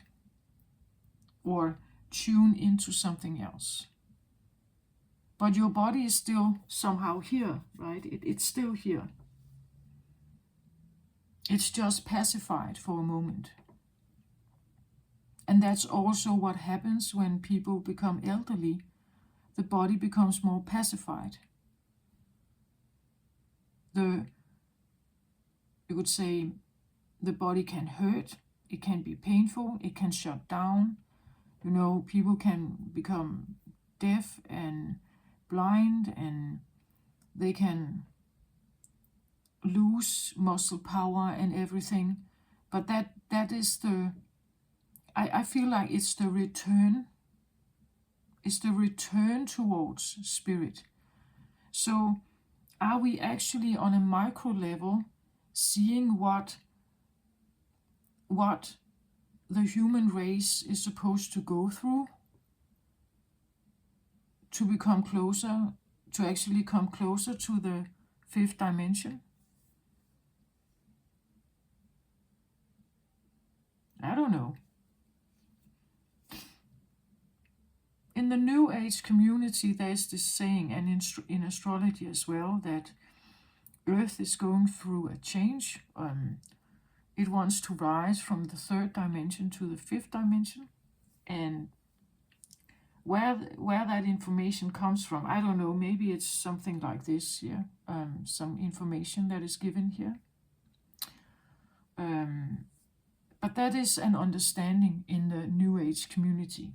Speaker 1: or tune into something else. But your body is still somehow here, right? It's still here. It's just pacified for a moment. And that's also what happens when people become elderly. The body becomes more pacified. You could say the body can hurt, it can be painful, it can shut down. You know, people can become deaf and blind, and they can lose muscle power and everything. But that is I feel like it's the return. It's the return towards spirit. So are we actually on a micro level seeing what the human race is supposed to go through to become closer, to actually come closer to the fifth dimension? I don't know. In the New Age community, there's this saying, and in astrology as well, that Earth is going through a change. It wants to rise from the third dimension to the fifth dimension. And where that information comes from, I don't know. Maybe it's something like this here. Some information that is given here. But that is an understanding in the New Age community.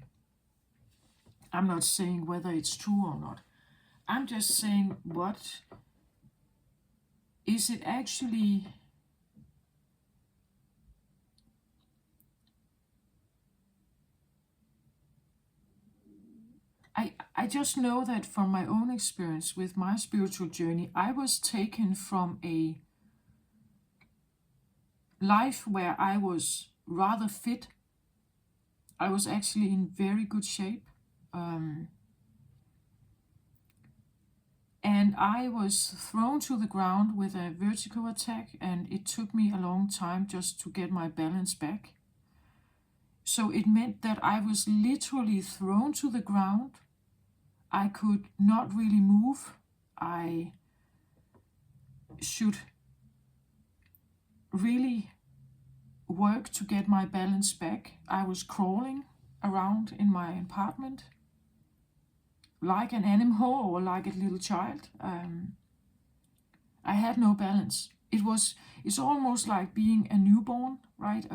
Speaker 1: I'm not saying whether it's true or not. I'm just saying, what is it actually? I just know that from my own experience with my spiritual journey, I was taken from a life where I was rather fit. I was actually in very good shape. And I was thrown to the ground with a vertigo attack, and it took me a long time just to get my balance back. So it meant that I was literally thrown to the ground. I could not really move. I should really work to get my balance back. I was crawling around in my apartment like an animal or like a little child. I had no balance. It's almost like being a newborn, right?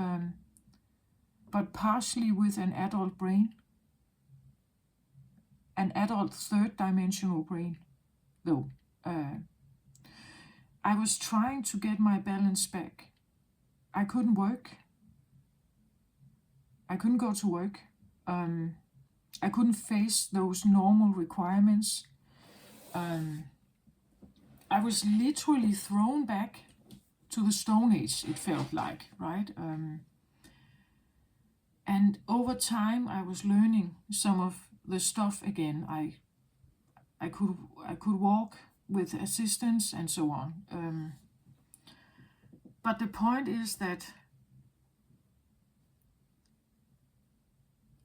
Speaker 1: But partially with an adult brain, an adult third dimensional brain, though. I was trying to get my balance back. I couldn't work. I couldn't go to work. I couldn't face those normal requirements. I was literally thrown back to the Stone Age, it felt like, right? And over time, I was learning some of the stuff again. I could walk with assistance and so on. But the point is that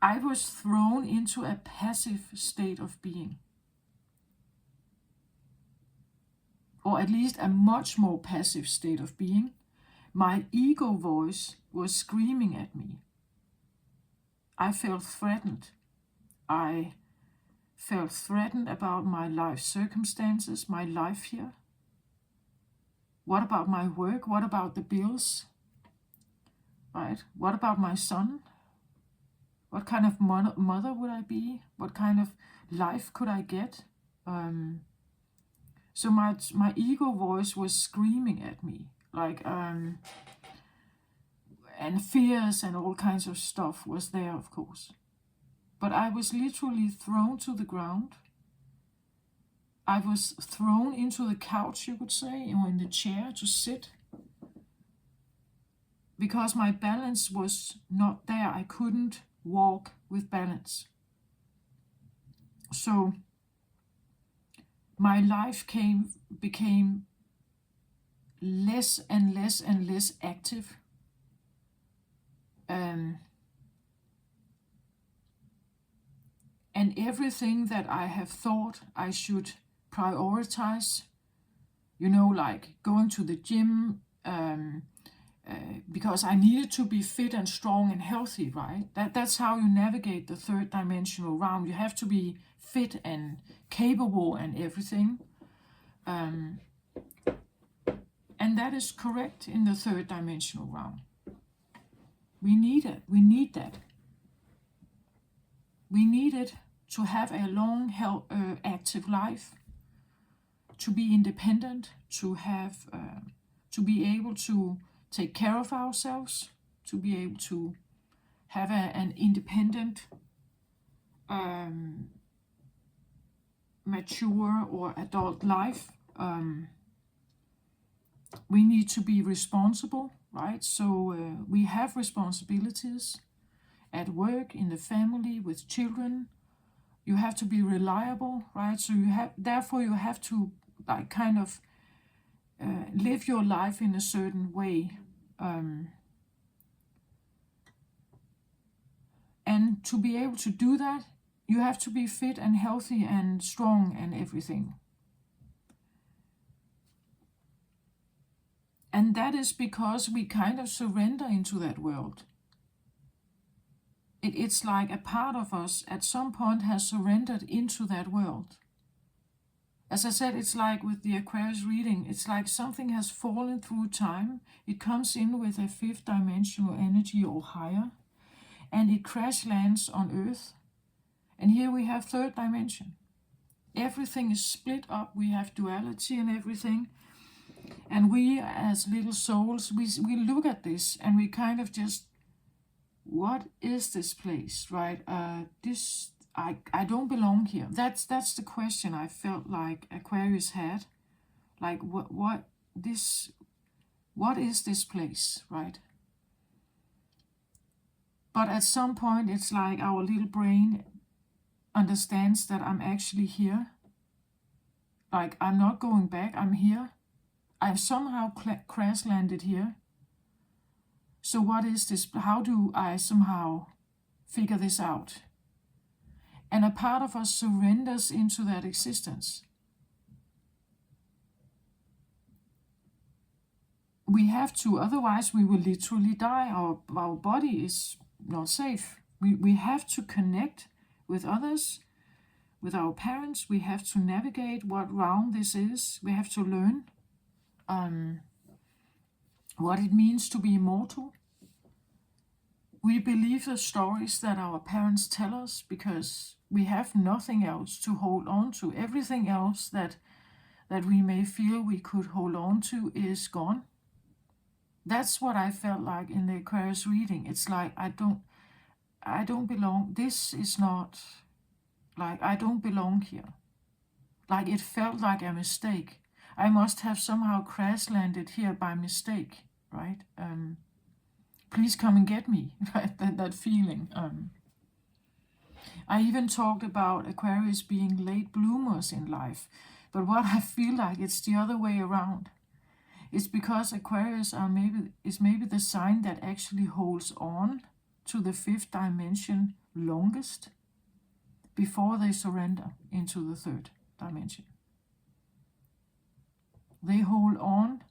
Speaker 1: I was thrown into a passive state of being, or at least a much more passive state of being. My ego voice was screaming at me. I felt threatened. I felt threatened about my life circumstances, my life here. What about my work? What about the bills? Right? What about my son? What kind of mother would I be? What kind of life could I get? So my ego voice was screaming at me, like, and fears and all kinds of stuff was there, of course. But I was literally thrown to the ground. I was thrown into the couch, you could say, or in the chair to sit, because my balance was not there. I couldn't walk with balance. So my life became less and less and less active. And everything that I have thought I should prioritize, like going to the gym, because I needed to be fit and strong and healthy, right? That's how you navigate the third dimensional realm. You have to be fit and capable and everything. And that is correct in the third dimensional realm. We need it. We need that. We need it to have a long, active life, to be independent, to have, to be able to take care of ourselves, to be able to have an independent, mature or adult life. We need to be responsible, right? So we have responsibilities at work, in the family, with children. You have to be reliable, right? So therefore you have to like kind of live your life in a certain way. And to be able to do that, you have to be fit and healthy and strong and everything. And that is because we kind of surrender into that world. It's like a part of us at some point has surrendered into that world. As I said, it's like with the Aquarius reading, it's like something has fallen through time. It comes in with a fifth dimensional energy or higher, and it crash lands on Earth. And here we have third dimension. Everything is split up. We have duality and everything. And we as little souls, we look at this and we kind of just, what is this place, right? I don't belong here. That's the question I felt like Aquarius had. Like what is this place, right? But at some point it's like our little brain understands that I'm actually here. Like I'm not going back, I'm here. I've somehow crash landed here. So what is this? How do I somehow figure this out. And a part of us surrenders into that existence. We have to, otherwise we will literally die. Our body is not safe. We have to connect with others, with our parents. We have to navigate what round this is. We have to learn what it means to be immortal. We believe the stories that our parents tell us because we have nothing else to hold on to. Everything else that we may feel we could hold on to is gone. That's what I felt like in the Aquarius reading. It's like I don't belong. This is not, like, I don't belong here. Like, it felt like a mistake. I must have somehow crash landed here by mistake, right? Please come and get me, right? That feeling. I even talked about Aquarius being late bloomers in life, but what I feel like it's the other way around. It's because Aquarius is maybe the sign that actually holds on to the fifth dimension longest before they surrender into the third dimension. They hold on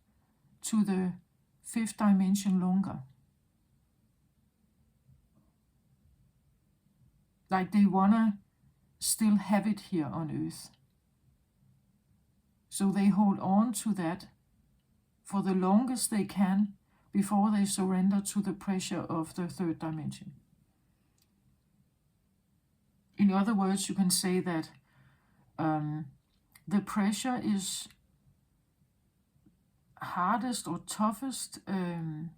Speaker 1: to the fifth dimension longer. Like they wanna still have it here on Earth. So they hold on to that for the longest they can before they surrender to the pressure of the third dimension. In other words, you can say that the pressure is hardest or toughest and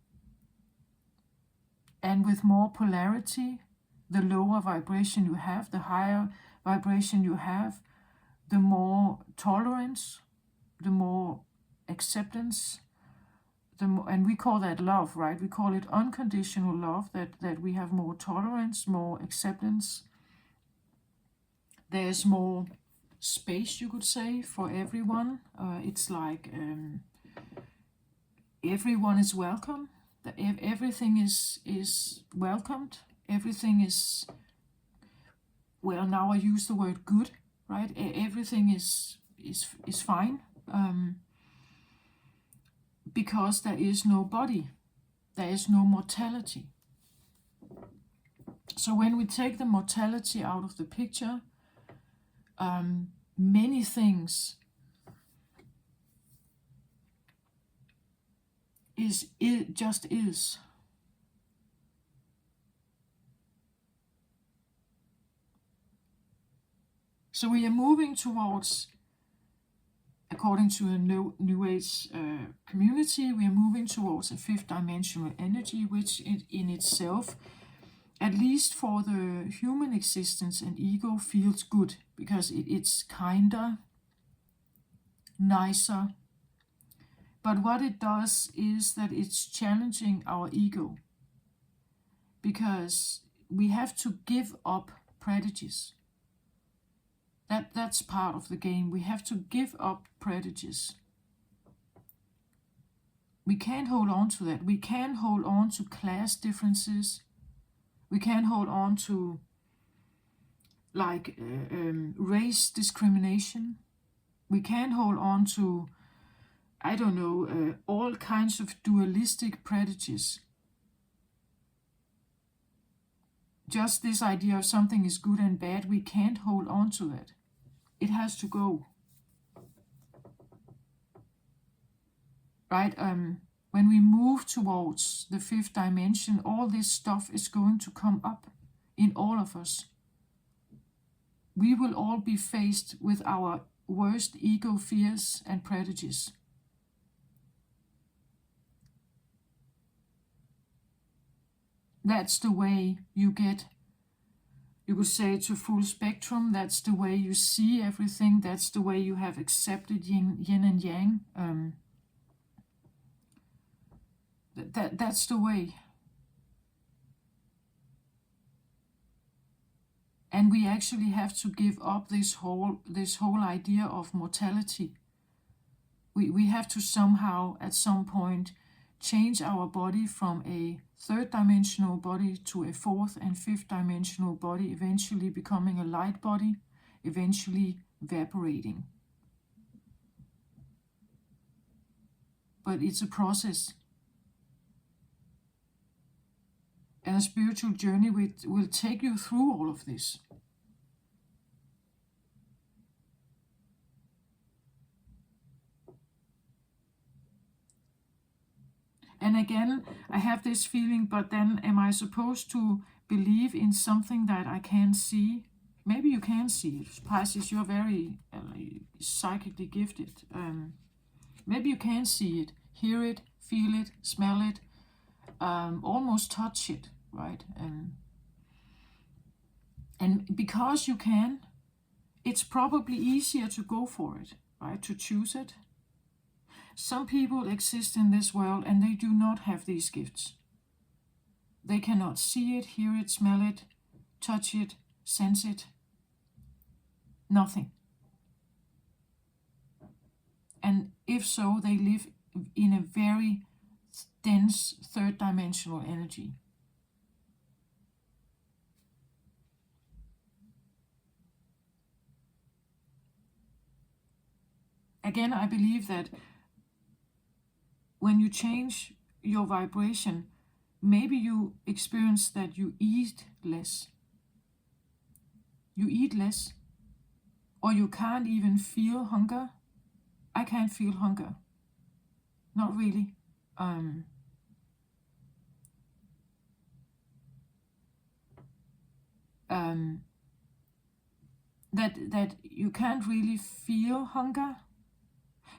Speaker 1: with more polarity. The lower vibration you have, the higher vibration you have, the more tolerance, the more acceptance, and we call that love, right? We call it unconditional love, that we have more tolerance, more acceptance. There's more space, you could say, for everyone. It's like everyone is welcome. Everything is welcomed. Everything is, well, now I use the word good, right? Everything is fine. Because there is no body, there is no mortality. So when we take the mortality out of the picture, many things just is. So we are moving towards, according to a New Age community, we are moving towards a fifth dimensional energy, which in itself, at least for the human existence and ego, feels good because it's kinder, nicer. But what it does is that it's challenging our ego because we have to give up prejudice. That's part of the game. We have to give up prejudice. We can't hold on to that. We can't hold on to class differences. We can't hold on to race discrimination. We can't hold on to, I don't know, all kinds of dualistic prejudice. Just this idea of something is good and bad, we can't hold on to that. It has to go. Right? When we move towards the fifth dimension, all this stuff is going to come up in all of us. We will all be faced with our worst ego fears and prejudice. That's the way you get, you could say, to full spectrum. That's the way you see everything. That's the way you have accepted yin and yang. That's the way. And we actually have to give up this whole idea of mortality. We have to somehow, at some point, change our body from a third dimensional body to a fourth and fifth dimensional body, eventually becoming a light body, eventually evaporating. But it's a process. And a spiritual journey will take you through all of this. And again, I have this feeling, but then am I supposed to believe in something that I can't see? Maybe you can see it. Pisces, you're very psychically gifted. Maybe you can see it, hear it, feel it, smell it, almost touch it, right? And because you can, it's probably easier to go for it, right? To choose it. Some people exist in this world and they do not have these gifts. They cannot see it, hear it, smell it, touch it, sense it. Nothing. And if so, they live in a very dense third dimensional energy. Again, I believe that when you change your vibration, maybe you experience that you eat less. You eat less, or you can't even feel hunger. I can't feel hunger. Not really. That you can't really feel hunger.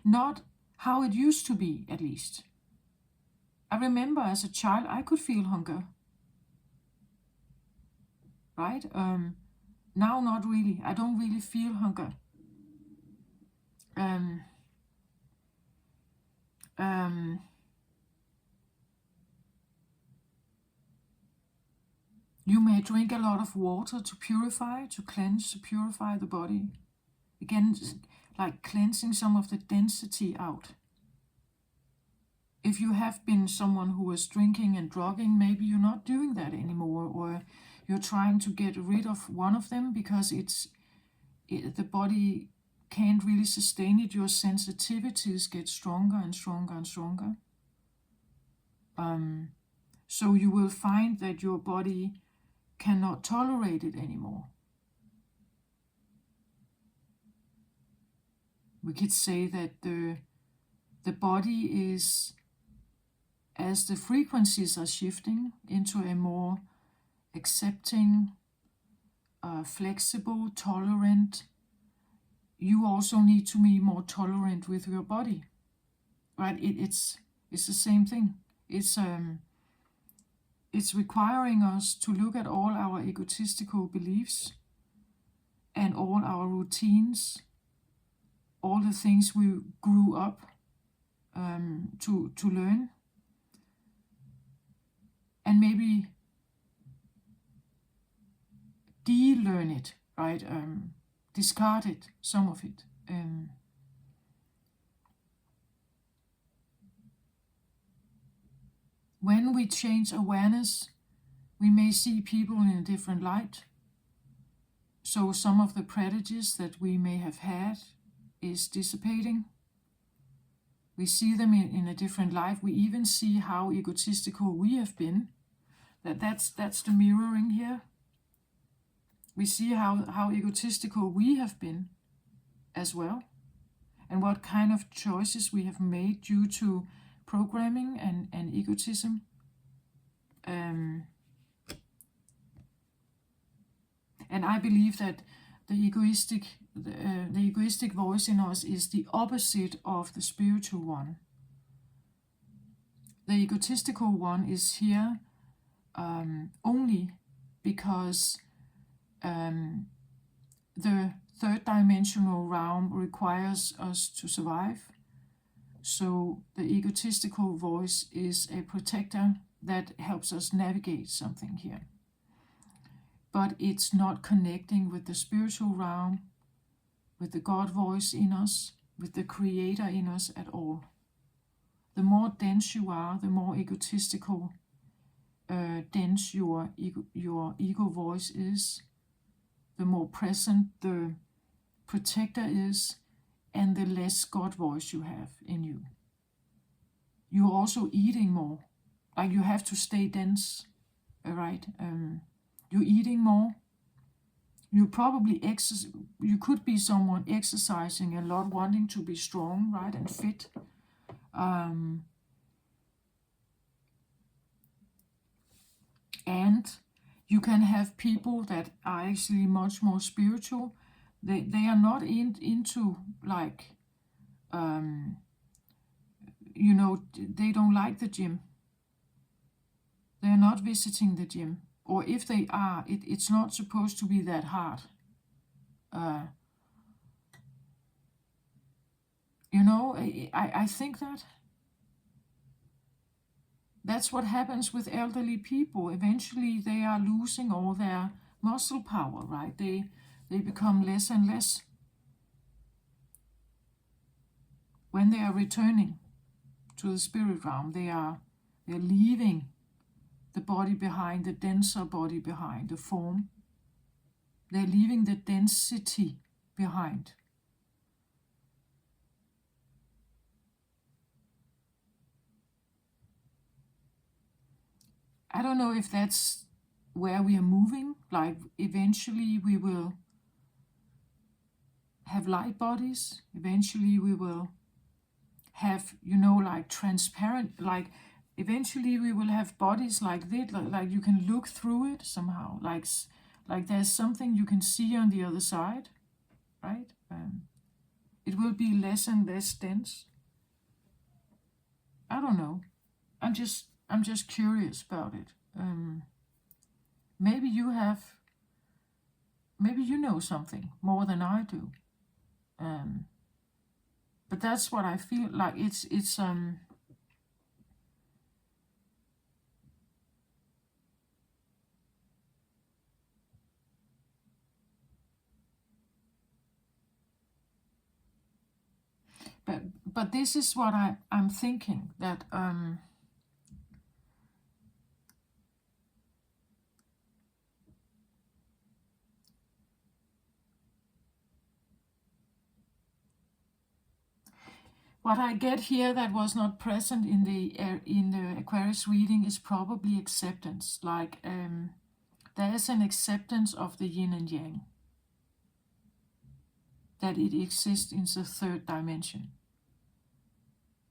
Speaker 1: Not how it used to be, at least. I remember as a child I could feel hunger. Right? Now not really. I don't really feel hunger. You may drink a lot of water to purify, to cleanse, to purify the body. Again, like cleansing some of the density out. If you have been someone who was drinking and drugging, maybe you're not doing that anymore, or you're trying to get rid of one of them because the body can't really sustain it. Your sensitivities get stronger and stronger and stronger. So you will find that your body cannot tolerate it anymore. We could say that the body is, as the frequencies are shifting into a more accepting, flexible, tolerant, you also need to be more tolerant with your body, right? It's the same thing. It's requiring us to look at all our egotistical beliefs and all our routines, all the things we grew up to learn, and maybe de-learn it, right? Discard it, some of it. When we change awareness, we may see people in a different light. So some of the prejudice that we may have had is dissipating. We see them in a different light. We even see how egotistical we have been. That's the mirroring here. We see how egotistical we have been as well, and what kind of choices we have made due to programming and egotism. And I believe that the egoistic voice in us is the opposite of the spiritual one. The egotistical one is here only because the third dimensional realm requires us to survive. So the egotistical voice is a protector that helps us navigate something here. But it's not connecting with the spiritual realm, with the God voice in us, with the Creator in us at all. The more dense you are, the more egotistical dense your ego voice is, the more present the protector is, and the less God voice you have in you. You're also eating more. Like you have to stay dense, right? You're eating more. You probably you could be someone exercising a lot, wanting to be strong, right, and fit. And you can have people that are actually much more spiritual. They are not into like they don't like the gym. They're not visiting the gym, or if they are, it's not supposed to be that hard. I think that's what happens with elderly people. Eventually, they are losing all their muscle power, right? They become less and less when they are returning to the spirit realm. They're leaving the body behind, the denser body behind, the form. They're leaving the density behind. I don't know if that's where we are moving. Like eventually we will have light bodies. Eventually we will have, like transparent, like eventually we will have bodies like this, like you can look through it somehow, like there's something you can see on the other side, right? It will be less and less dense. I don't know. I'm just curious about it. Maybe you know something more than I do. But that's what I feel like. It's but this is what I'm thinking, that what I get here that was not present in the Aquarius reading is probably acceptance. Like there is an acceptance of the yin and yang, that it exists in the third dimension.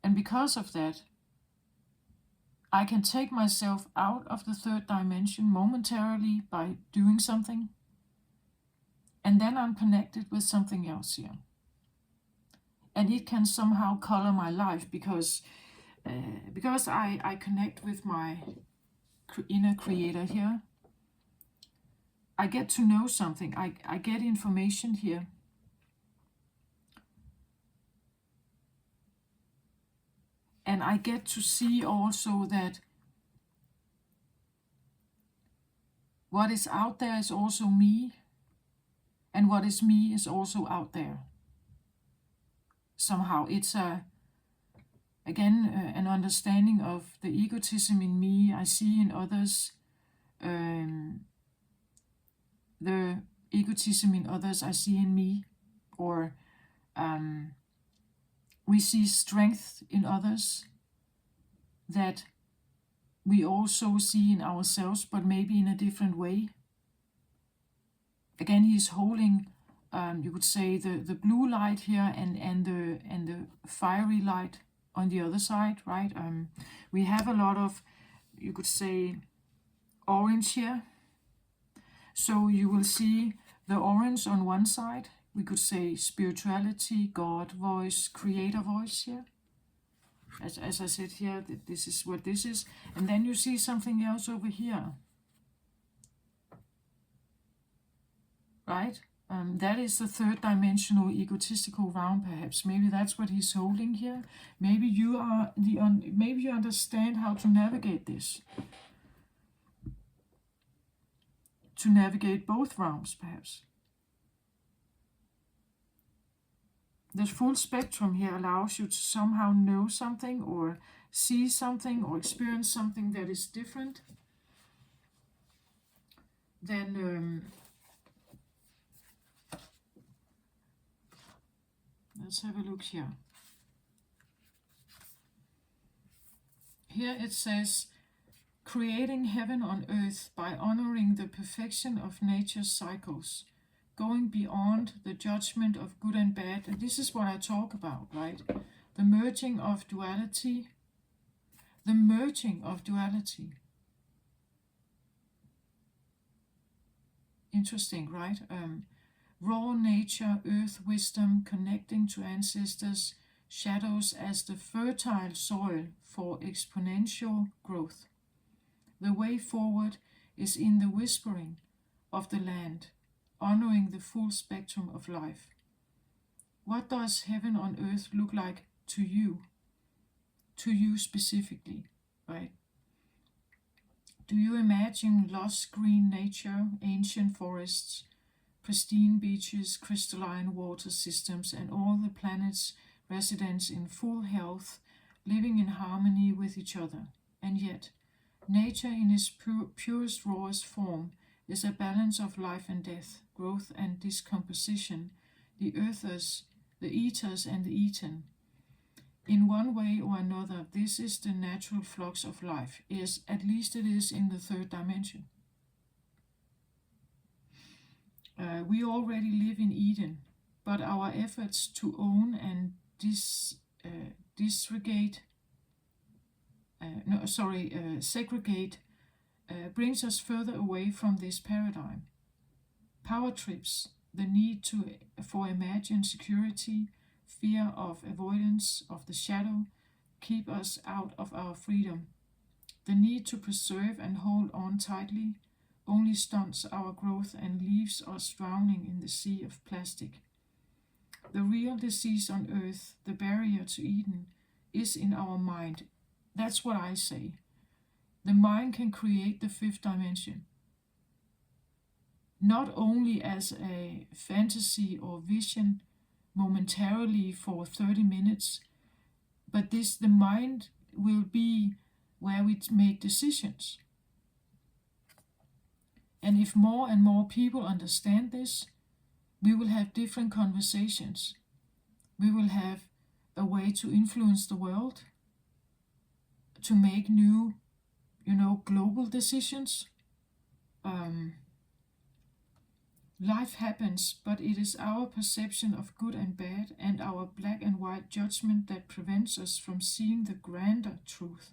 Speaker 1: And because of that, I can take myself out of the third dimension momentarily by doing something, and then I'm connected with something else here. And it can somehow color my life because I connect with my inner creator here. I get to know something. I get information here. And I get to see also that what is out there is also me, and what is me is also out there. Somehow it's an understanding of the egotism in me I see in others, the egotism in others I see in me, or we see strength in others that we also see in ourselves, but maybe in a different way. Again, he's holding, you could say, the blue light here and the fiery light on the other side, right? We have a lot of, you could say, orange here. So you will see the orange on one side. We could say spirituality, God voice, creator voice here. As I said here, this is what this is. And then you see something else over here. Right? That is the third dimensional egotistical realm, perhaps. Maybe that's what he's holding here. Maybe you are maybe you understand how to navigate this. To navigate both realms, perhaps. The full spectrum here allows you to somehow know something, or see something, or experience something that is different. then let's have a look here. Here it says, creating heaven on earth by honoring the perfection of nature's cycles, going beyond the judgment of good and bad. And this is what I talk about, right? The merging of duality. The merging of duality. Interesting, right? Raw nature, earth wisdom, connecting to ancestors, shadows as the fertile soil for exponential growth. The way forward is in the whispering of the land, honoring the full spectrum of life. What does heaven on earth look like to you? To you specifically, right? Do you imagine lush green nature, ancient forests, pristine beaches, crystalline water systems, and all the planet's residents in full health, living in harmony with each other? And yet, nature in its purest, rawest form is a balance of life and death, growth and decomposition, the earthers, the eaters and the eaten. In one way or another, this is the natural flux of life, at least it is in the third dimension. We already live in Eden, but our efforts to own and segregate brings us further away from this paradigm. Power trips, the need for imagined security, fear of avoidance of the shadow, keep us out of our freedom. The need to preserve and hold on tightly only stunts our growth and leaves us drowning in the sea of plastic. The real disease on earth, the barrier to Eden, is in our mind. That's what I say. The mind can create the fifth dimension, not only as a fantasy or vision momentarily for 30 minutes, but the mind will be where we make decisions. And if more and more people understand this, we will have different conversations. We will have a way to influence the world, to make new, global decisions. Life happens, but it is our perception of good and bad and our black and white judgment that prevents us from seeing the grander truth.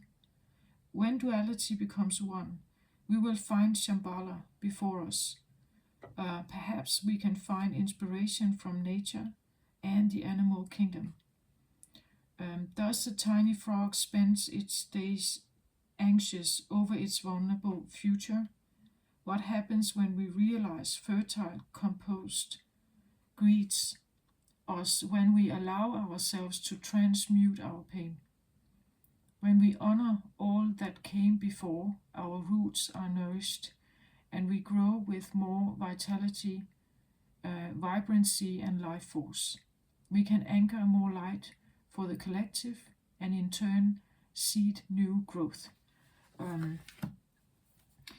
Speaker 1: When duality becomes one, we will find Shambhala before us. Perhaps we can find inspiration from nature and the animal kingdom. Does the tiny frog spend its days anxious over its vulnerable future? What happens when we realize fertile compost greets us, when we allow ourselves to transmute our pain? When we honor all that came before, our roots are nourished and we grow with more vitality, vibrancy and life force. We can anchor more light for the collective and in turn seed new growth.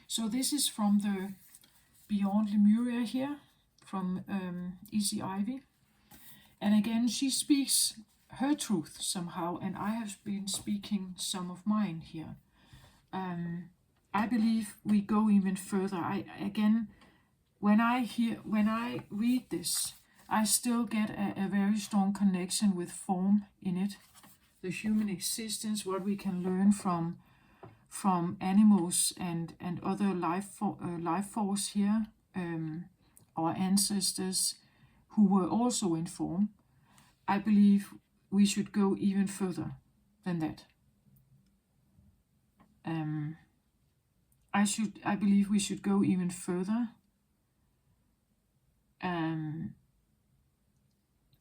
Speaker 1: So this is from the Beyond Lemuria here, from Easy Ivy. And again, she speaks her truth somehow, and I have been speaking some of mine here. I believe we go even further. When I read this, I still get a very strong connection with form in it, the human existence, what we can learn from animals and other life force here, our ancestors who were also in form. I believe we should go even further than that. I believe we should go even further.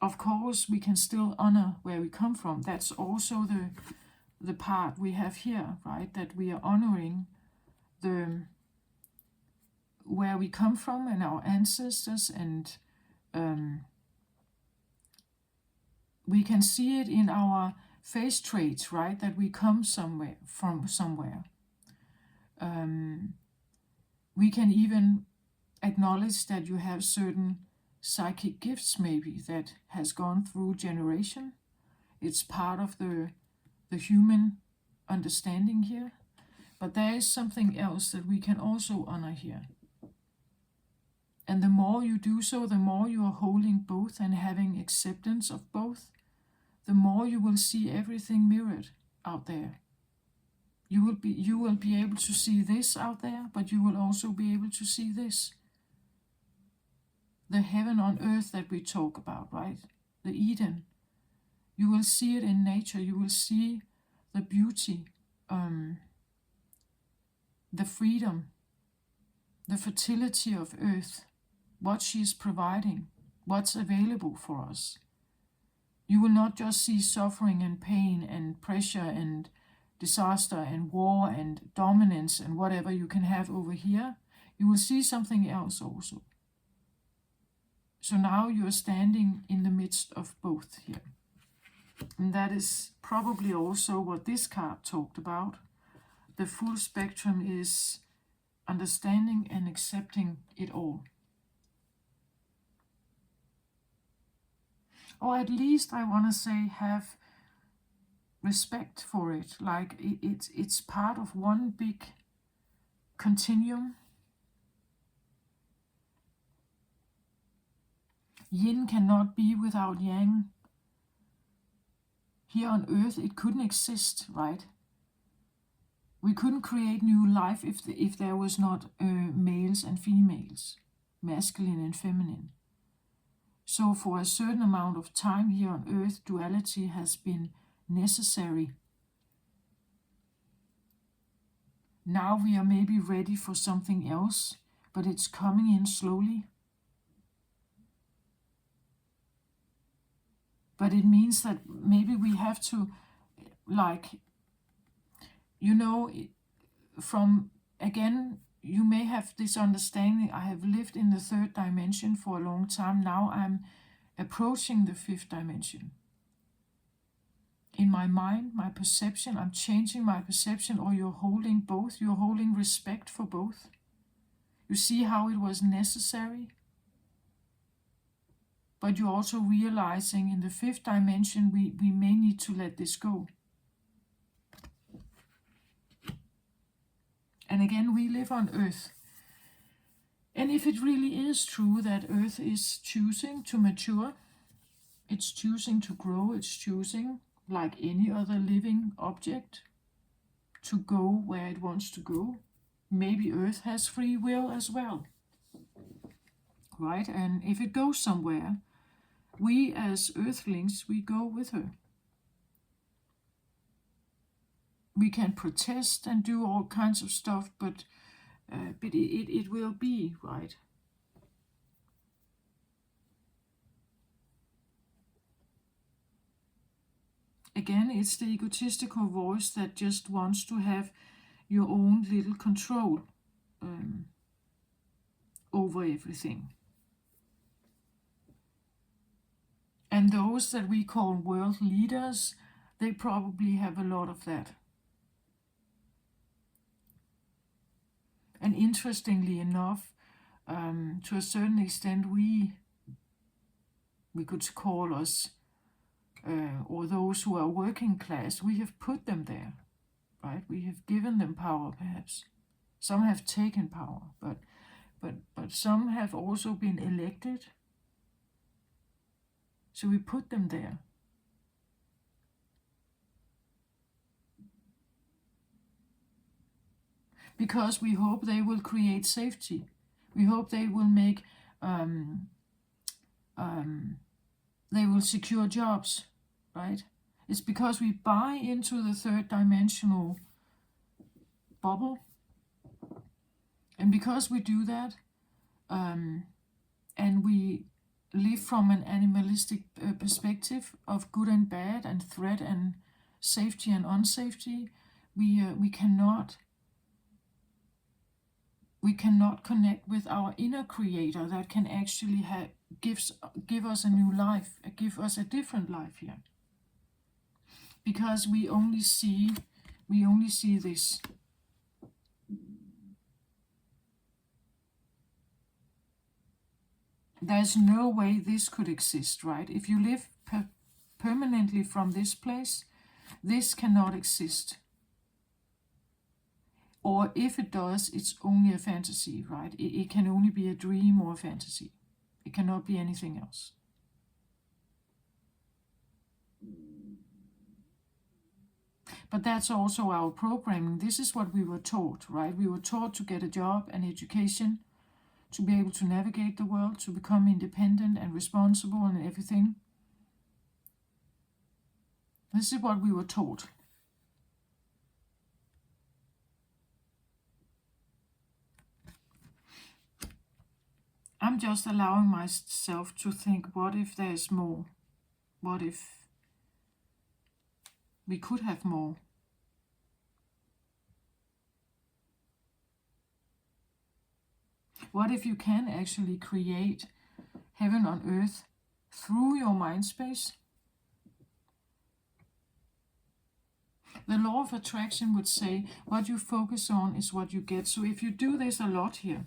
Speaker 1: Of course, we can still honor where we come from. That's also the part we have here, right? That we are honoring where we come from and our ancestors, and we can see it in our face traits, right? That we come from somewhere. We can even acknowledge that you have certain psychic gifts maybe that has gone through generation. It's part of the human understanding here. But there is something else that we can also honor here. And the more you do so, the more you are holding both and having acceptance of both, the more you will see everything mirrored out there. You will be able to see this out there, but you will also be able to see this. The heaven on earth that we talk about, right? The Eden. You will see it in nature. You will see the beauty, the freedom, the fertility of earth, what she is providing, what's available for us. You will not just see suffering and pain and pressure and disaster and war and dominance and whatever you can have over here. You will see something else also. So now you are standing in the midst of both here. And that is probably also what this card talked about. The full spectrum is understanding and accepting it all. Or at least I want to say have respect for it. Like it's part of one big continuum. Yin cannot be without yang. Here on earth it couldn't exist, right? We couldn't create new life if there was not males and females, masculine and feminine. So for a certain amount of time here on earth, duality has been necessary. Now we are maybe ready for something else, but it's coming in slowly. But it means that maybe we have to, from, again, you may have this understanding, I have lived in the third dimension for a long time. Now I'm approaching the fifth dimension. In my mind, my perception, I'm changing my perception, or you're holding both. You're holding respect for both. You see how it was necessary. But you're also realizing in the fifth dimension, we may need to let this go. And again, we live on Earth. And if it really is true that Earth is choosing to mature, it's choosing to grow, it's choosing, like any other living object, to go where it wants to go, maybe Earth has free will as well. Right? And if it goes somewhere, we as Earthlings, we go with her. We can protest and do all kinds of stuff, but it will be, right? Again, it's the egotistical voice that just wants to have your own little control over everything. And those that we call world leaders, they probably have a lot of that. And interestingly enough, to a certain extent, we could call us, or those who are working class, we have put them there, right? We have given them power, perhaps. Some have taken power, but some have also been elected. So we put them there. Because we hope they will create safety. We hope they will make, they will secure jobs, right? It's because we buy into the third dimensional bubble. And because we do that, and we live from an animalistic perspective of good and bad and threat and safety and unsafety, we cannot connect with our inner creator that can actually give us a new life, give us a different life here. Because we only see this. We only see there's no way this could exist, right? If you live permanently from this place, this cannot exist. Or if it does, it's only a fantasy, right? It can only be a dream or a fantasy. It cannot be anything else. But that's also our programming. This is what we were taught, right? We were taught to get a job and education, to be able to navigate the world, to become independent and responsible and everything. This is what we were taught. I'm just allowing myself to think, what if there's more? What if we could have more? What if you can actually create heaven on earth through your mind space? The law of attraction would say what you focus on is what you get. So if you do this a lot here,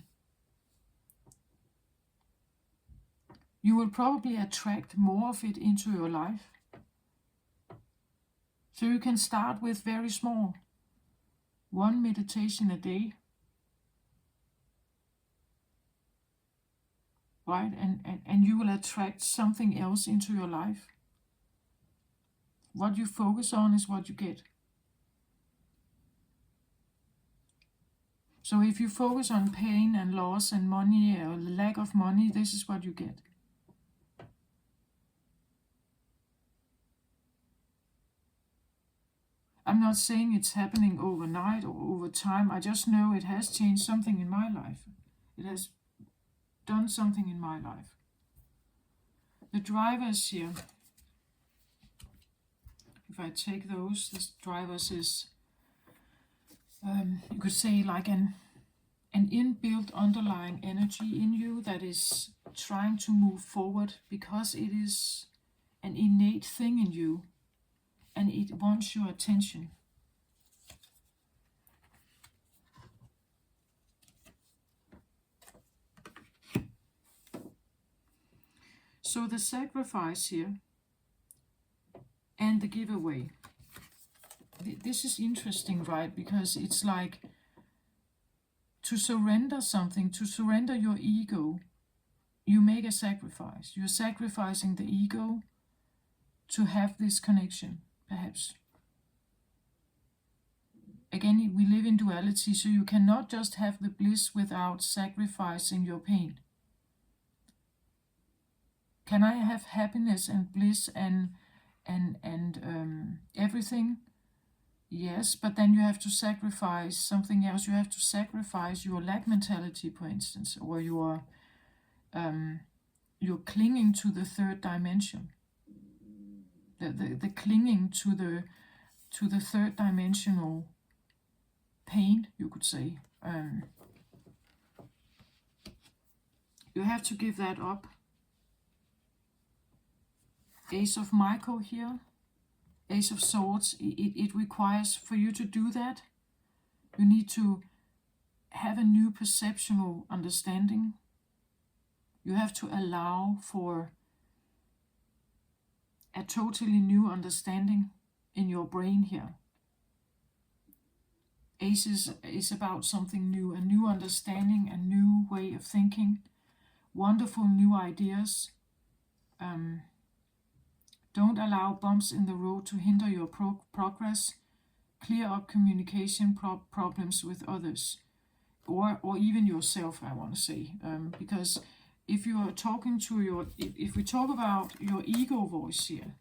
Speaker 1: you will probably attract more of it into your life. So you can start with very small. 1 meditation a day. Right? And you will attract something else into your life. What you focus on is what you get. So if you focus on pain and loss and money or lack of money, this is what you get. I'm not saying it's happening overnight or over time. I just know it has changed something in my life. It has done something in my life. The drivers here, if I take those, this drivers is, you could say, like an inbuilt underlying energy in you that is trying to move forward because it is an innate thing in you and it wants your attention. So the sacrifice here and the giveaway. This is interesting, right? Because it's like to surrender something, to surrender your ego, you make a sacrifice. You're sacrificing the ego to have this connection, perhaps. Again, we live in duality, so you cannot just have the bliss without sacrificing your pain. Can I have happiness and bliss and everything? Yes, but then you have to sacrifice something else. You have to sacrifice your lack mentality, for instance, or you're clinging to the third dimension. The clinging to the third dimensional pain, you could say. You have to give that up. Ace of Michael here, Ace of Swords, it requires for you to do that. You need to have a new perceptual understanding. You have to allow for a totally new understanding in your brain here. Ace is about something new, a new understanding, a new way of thinking, wonderful new ideas. Don't allow bumps in the road to hinder your progress. Clear up communication problems with others, or even yourself, I want to say. Because if you are talking to if we talk about your ego voice here,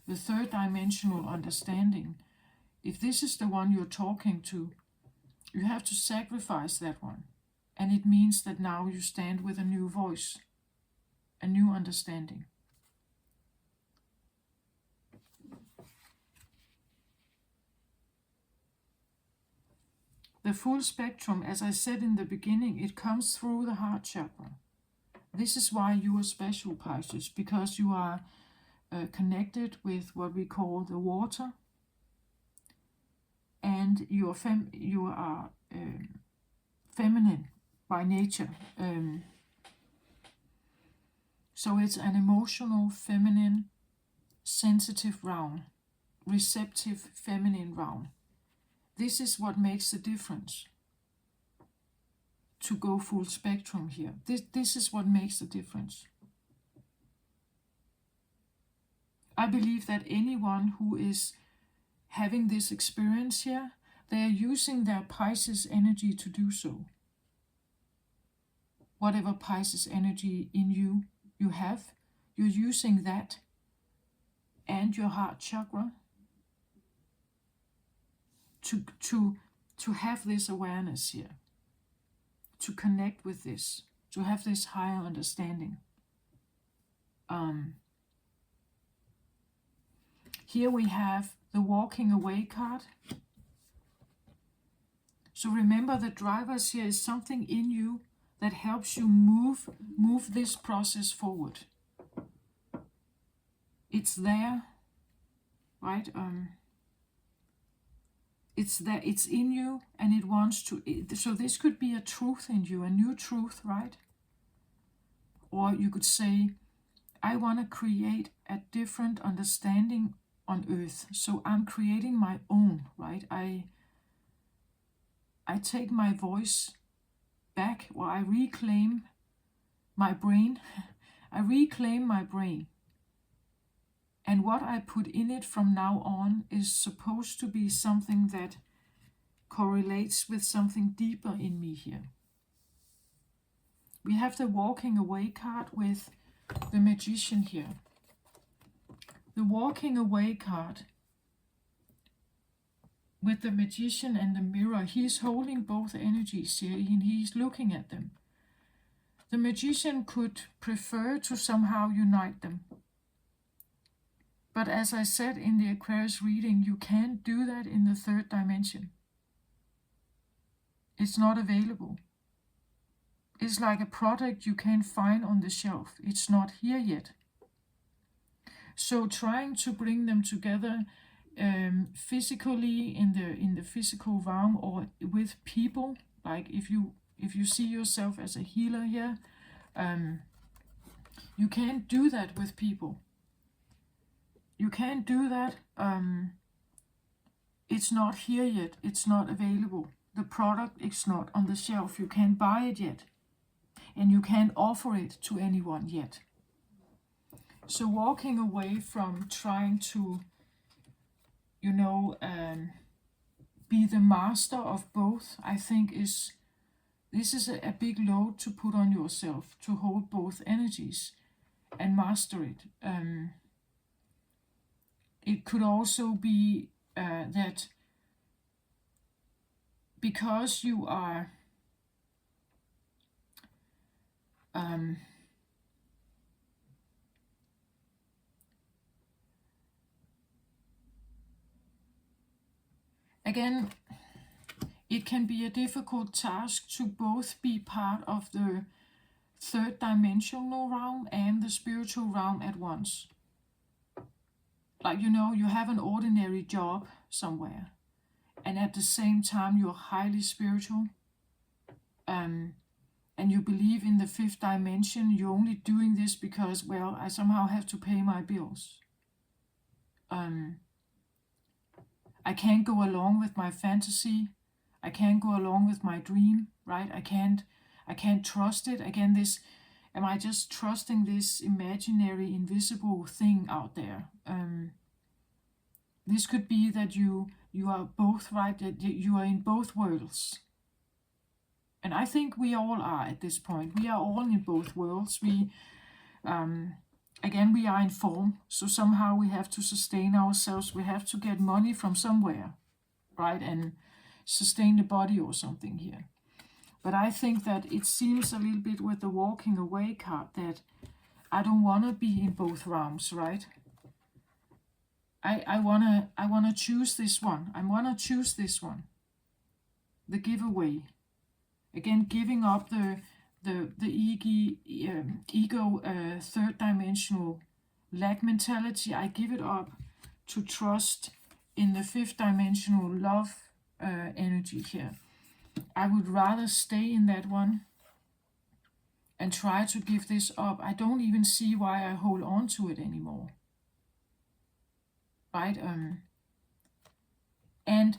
Speaker 1: the third dimensional understanding, if this is the one you're talking to, you have to sacrifice that one. And it means that now you stand with a new voice, a new understanding. The full spectrum, as I said in the beginning, it comes through the heart chakra. This is why you are special, Pisces, because you are connected with what we call the water, and you are feminine by nature. So it's an emotional, feminine, sensitive realm, receptive, feminine realm. This is what makes the difference. To go full spectrum here. This is what makes the difference. I believe that anyone who is having this experience here, they are using their Pisces energy to do so. Whatever Pisces energy in you have, you're using that and your heart chakra to have this awareness here, to connect with this, to have this higher understanding. Here we have the walking away card. So remember, the drivers here is something in you that helps you move this process forward. It's there, right? It's there, it's in you, and it wants to. So this could be a truth in you, a new truth, right? Or you could say, I want to create a different understanding on earth. So I'm creating my own, right? I take my voice back, or I reclaim my brain. I reclaim my brain. And what I put in it from now on is supposed to be something that correlates with something deeper in me here. We have the walking away card with the magician here. The walking away card with the magician and the mirror, he's holding both energies here and he's looking at them. The magician could prefer to somehow unite them. But as I said in the Aquarius reading, you can't do that in the third dimension. It's not available. It's like a product you can't find on the shelf. It's not here yet. So trying to bring them together physically in the physical realm, or with people, like if you see yourself as a healer here, you can't do that with people. You can't do that. It's not here yet. It's not available. The product is not on the shelf. You can't buy it yet. And you can't offer it to anyone yet. So walking away from trying to, be the master of both, I think this is a big load to put on yourself, to hold both energies and master it. It could also be that because you are again, it can be a difficult task to both be part of the third dimensional realm and the spiritual realm at once. Like, you have an ordinary job somewhere, and at the same time you're highly spiritual, and you believe in the fifth dimension. You're only doing this because, well, I somehow have to pay my bills. I can't go along with my fantasy. I can't go along with my dream, right? I can't trust it. Again, am I just trusting this imaginary, invisible thing out there? This could be that you are both, right, that you are in both worlds. And I think we all are at this point. We are all in both worlds. Again, we are in form, so somehow we have to sustain ourselves. We have to get money from somewhere, right, and sustain the body or something here. But I think that it seems a little bit with the walking away card that I don't want to be in both realms, right? I wanna choose this one. I wanna choose this one. The giveaway. Again, giving up the ego third dimensional lack mentality. I give it up to trust in the fifth dimensional love energy here. I would rather stay in that one and try to give this up, I don't even see why I hold on to it anymore. Right? And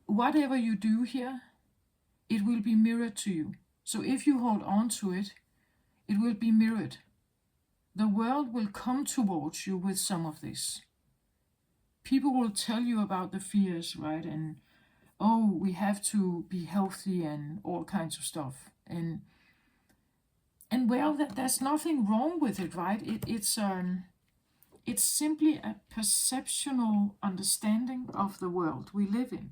Speaker 1: whatever you do here, it will be mirrored to you. So if you hold on to it, it will be mirrored. The world will come towards you with some of this. People will tell you about the fears, right? And oh, we have to be healthy and all kinds of stuff. And well, there's nothing wrong with it, right? It's simply a perceptual understanding of the world we live in.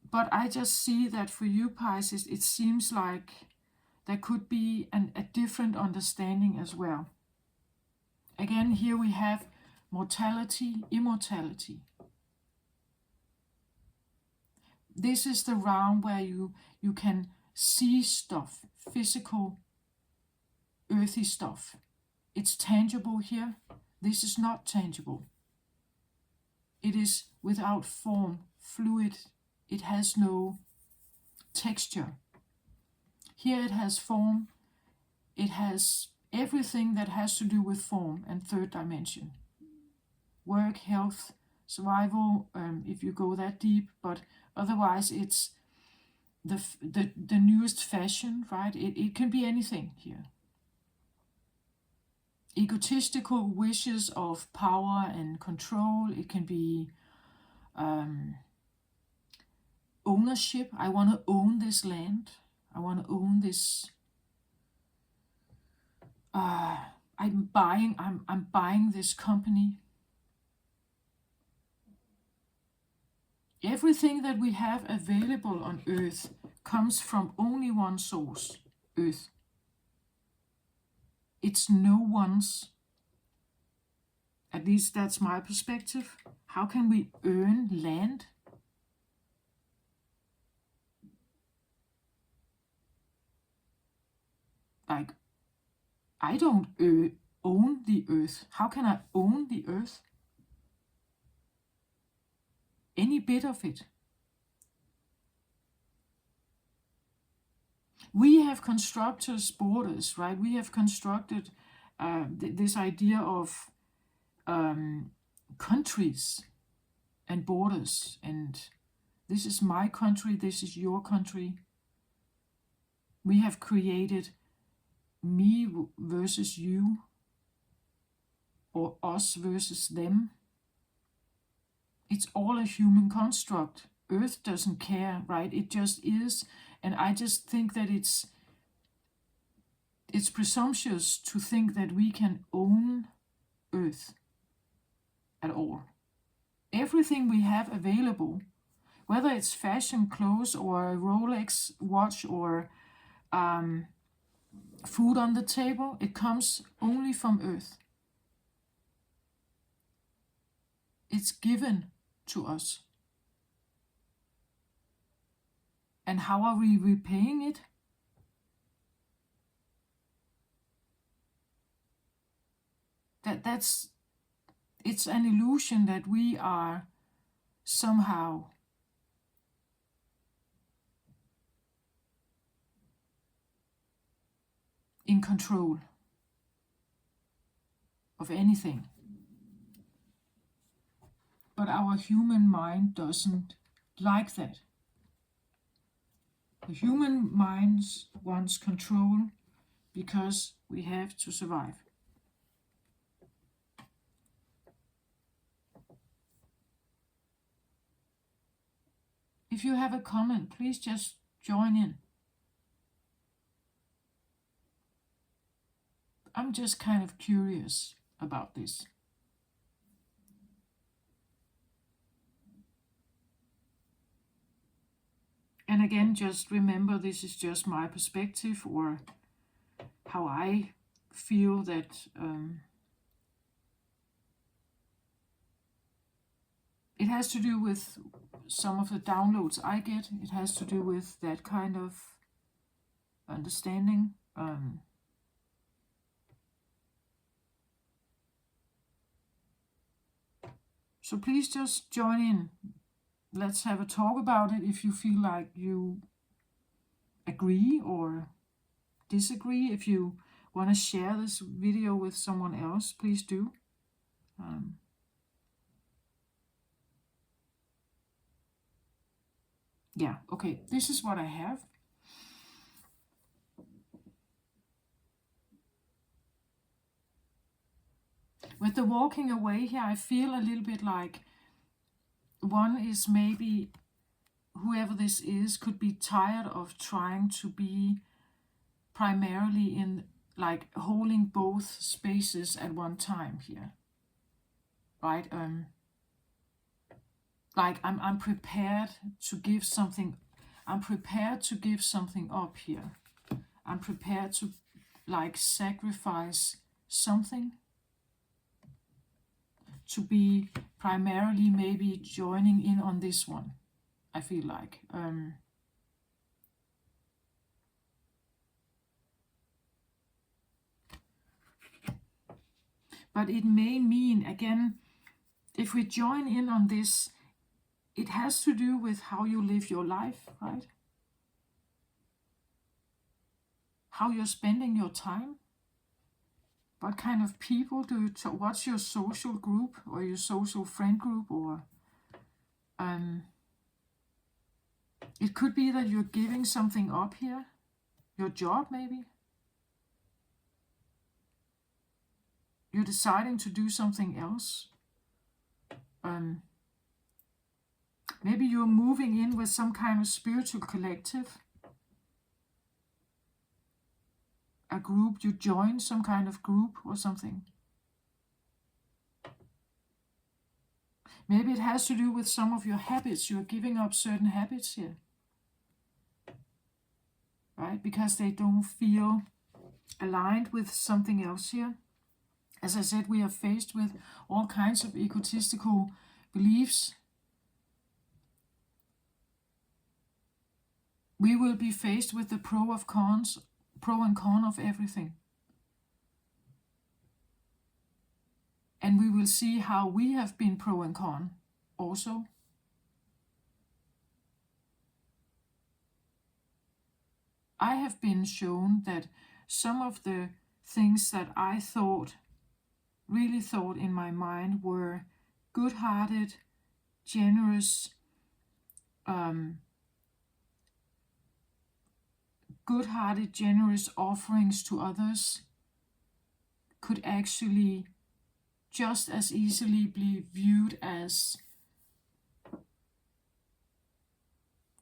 Speaker 1: But I just see that for you, Pisces, it seems like there could be a different understanding as well. Again, here we have mortality, immortality. This is the realm where you can see stuff, physical, earthy stuff. It's tangible here. This is not tangible. It is without form, fluid. It has no texture. Here it has form. It has everything that has to do with form and third dimension. Work, health, survival, if you go that deep, but otherwise it's the newest fashion, right? It can be anything here. Egotistical wishes of power and control. It can be ownership. I want to own this land. I want to own this. I'm buying this company. Everything that we have available on Earth comes from only one source, Earth. It's no one's. At least that's my perspective. How can we earn land? Like, I don't own the Earth. How can I own the Earth? Any bit of it. We have constructed borders, right? We have constructed this idea of countries and borders, and this is my country, this is your country. We have created me versus you, or us versus them. It's all a human construct. Earth doesn't care, right? It just is. And I just think that it's presumptuous to think that we can own Earth at all. Everything we have available, whether it's fashion, clothes, or a Rolex watch, or food on the table, it comes only from Earth. It's given to us. And how are we repaying it? It's an illusion that we are somehow in control of anything. But our human mind doesn't like that. The human mind wants control because we have to survive. If you have a comment, please just join in. I'm just kind of curious about this. And again, just remember, this is just my perspective, or how I feel that it has to do with some of the downloads I get. It has to do with that kind of understanding. So please just join in. Let's have a talk about it if you feel like you agree or disagree. If you want to share this video with someone else, please do. Yeah, okay, this is what I have. With the walking away here, I feel a little bit like one is maybe, whoever this is, could be tired of trying to be primarily in, like, holding both spaces at one time here. Right? Like I'm prepared to give something. I'm prepared to give something up here. I'm prepared to, like, sacrifice something to be primarily maybe joining in on this one. I feel like but it may mean, again, if we join in on this, it has to do with how you live your life, right? How you're spending your time. What kind of people do you what's your social group or your social friend group? Or it could be that you're giving something up here. Your job, maybe. You're deciding to do something else. Maybe you're moving in with some kind of spiritual collective. A group, you join some kind of group or something. Maybe it has to do with some of your habits. You're giving up certain habits here. Right? Because they don't feel aligned with something else here. As I said, we are faced with all kinds of egotistical beliefs. We will be faced with the pro and con of everything. And we will see how we have been pro and con also. I have been shown that some of the things that I really thought in my mind were good-hearted, generous, offerings to others could actually just as easily be viewed as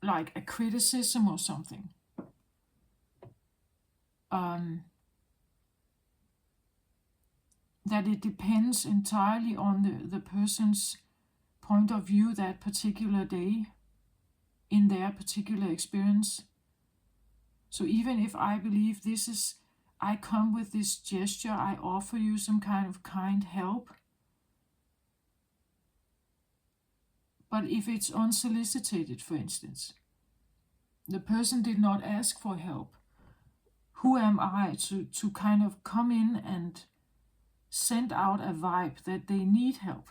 Speaker 1: like a criticism or something. That it depends entirely on the person's point of view that particular day in their particular experience. So even if I believe I come with this gesture, I offer you some kind of kind help. But if it's unsolicited, for instance, the person did not ask for help, who am I to kind of come in and send out a vibe that they need help?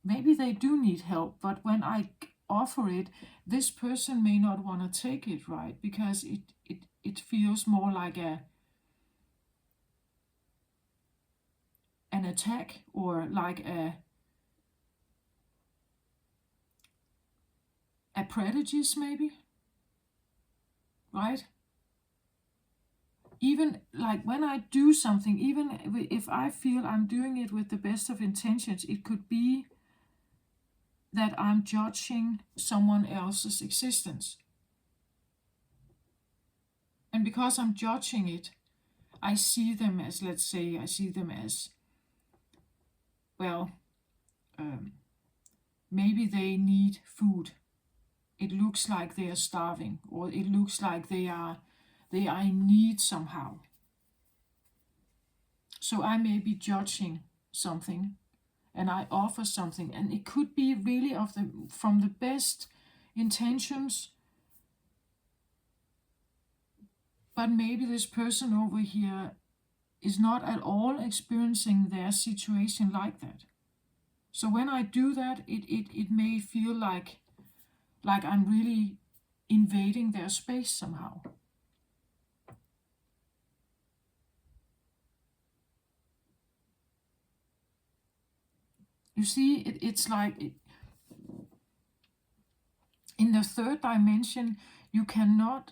Speaker 1: Maybe they do need help, but when I offer it, this person may not want to take it, right? Because it feels more like an attack, or like a prejudice, maybe, right? Even like when I do something, even if I feel I'm doing it with the best of intentions, it could be that I'm judging someone else's existence. And because I'm judging it, I see them as, well, maybe they need food. It looks like they are starving, or it looks like they are in need somehow. So I may be judging something, and I offer something, and it could be really from the best intentions, but maybe this person over here is not at all experiencing their situation like that. So when I do that, it may feel like I'm really invading their space somehow. You see, it's like in the third dimension, you cannot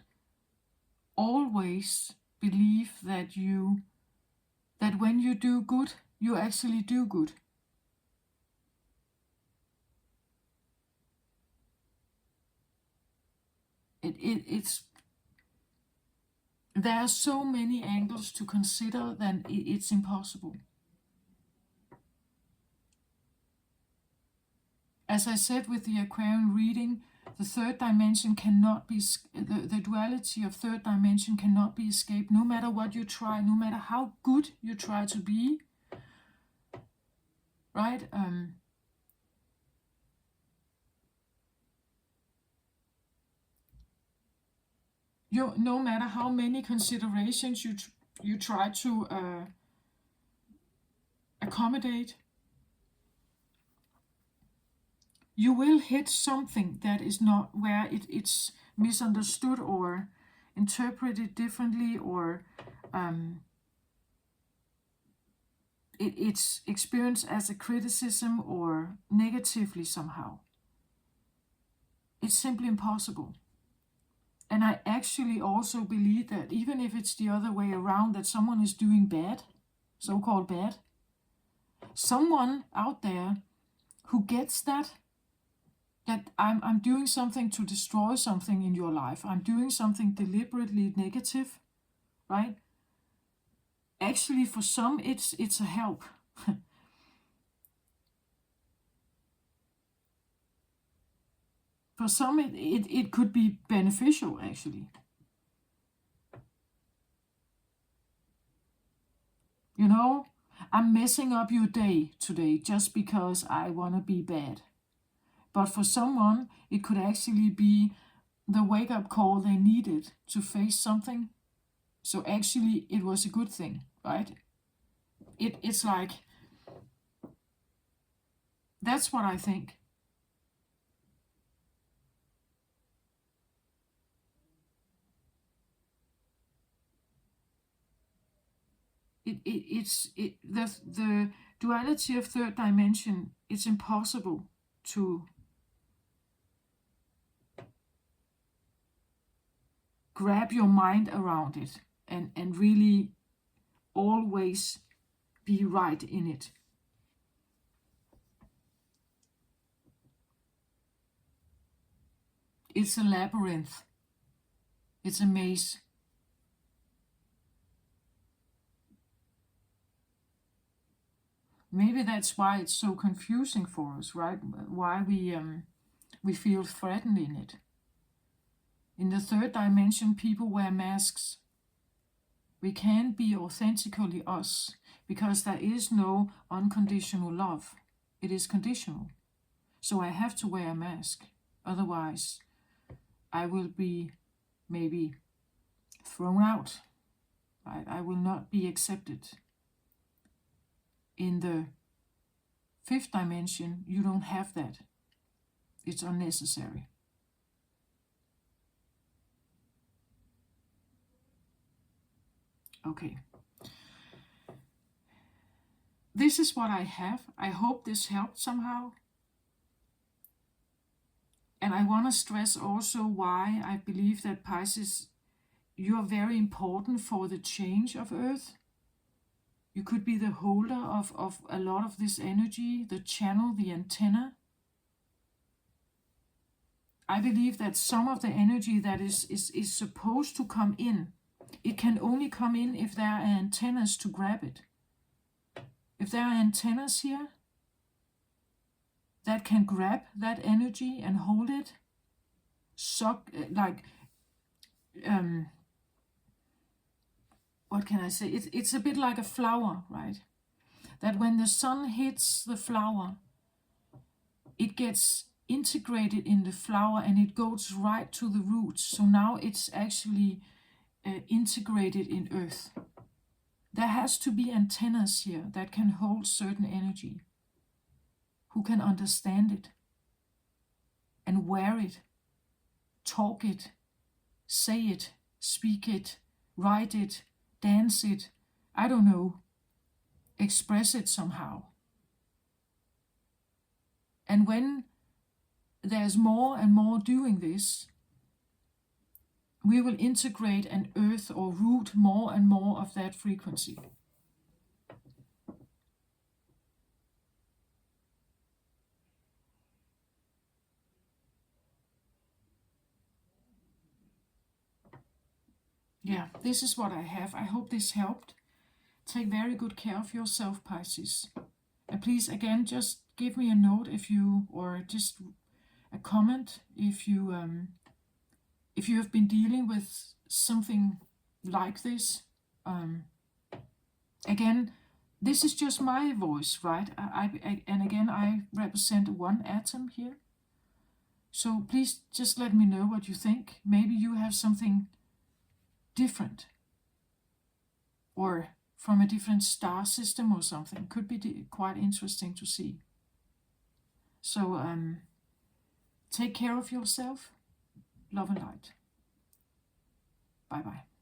Speaker 1: always believe that when you do good, you actually do good. It's there are so many angles to consider that it's impossible. As I said with the Aquarian reading, the third dimension cannot be, the duality of third dimension cannot be escaped, no matter what you try, no matter how good you try to be, right? No matter how many considerations you try to accommodate, you will hit something that is not where it's misunderstood or interpreted differently, or it's experienced as a criticism or negatively somehow. It's simply impossible. And I actually also believe that even if it's the other way around, that someone is doing bad, so-called bad, someone out there who gets that I'm doing something to destroy something in your life, I'm doing something deliberately negative, right? Actually, for some, it's a help. For some, it could be beneficial, actually. You know, I'm messing up your day today just because I want to be bad. But for someone, it could actually be the wake-up call they needed to face something. So actually, it was a good thing, right? It's like, that's what I think. The duality of third dimension, it's impossible to grab your mind around it and really always be right in it. It's a labyrinth. It's a maze. Maybe that's why it's so confusing for us, right? Why we feel threatened in it. In the third dimension, people wear masks. We can't be authentically us because there is no unconditional love. It is conditional. So I have to wear a mask. Otherwise, I will be maybe thrown out. Right? I will not be accepted. In the fifth dimension, you don't have that. It's unnecessary. Okay. This is what I have. I hope this helped somehow. And I want to stress also why I believe that Pisces, you are very important for the change of Earth. You could be the holder of a lot of this energy, the channel, the antenna. I believe that some of the energy that is supposed to come in, it can only come in if there are antennas to grab it. If there are antennas here that can grab that energy and hold it, suck, like, what can I say? It's a bit like a flower, right? That when the sun hits the flower, it gets integrated in the flower and it goes right to the roots. So now it's actually integrated in earth. There has to be antennas here that can hold certain energy, who can understand it and wear it talk it, say it, speak it, write it, dance it, I don't know, express it somehow. And when there's more and more doing this, we will integrate and earth or root more and more of that frequency. Yeah, this is what I have. I hope this helped. Take very good care of yourself, Pisces. And please, again, just give me a note if you, or just a comment if you have been dealing with something like this. Again, this is just my voice, right? And again, I represent one atom here. So please just let me know what you think. Maybe you have something different, or from a different star system or something. Could be quite interesting to see. So take care of yourself. Love and light. Bye bye.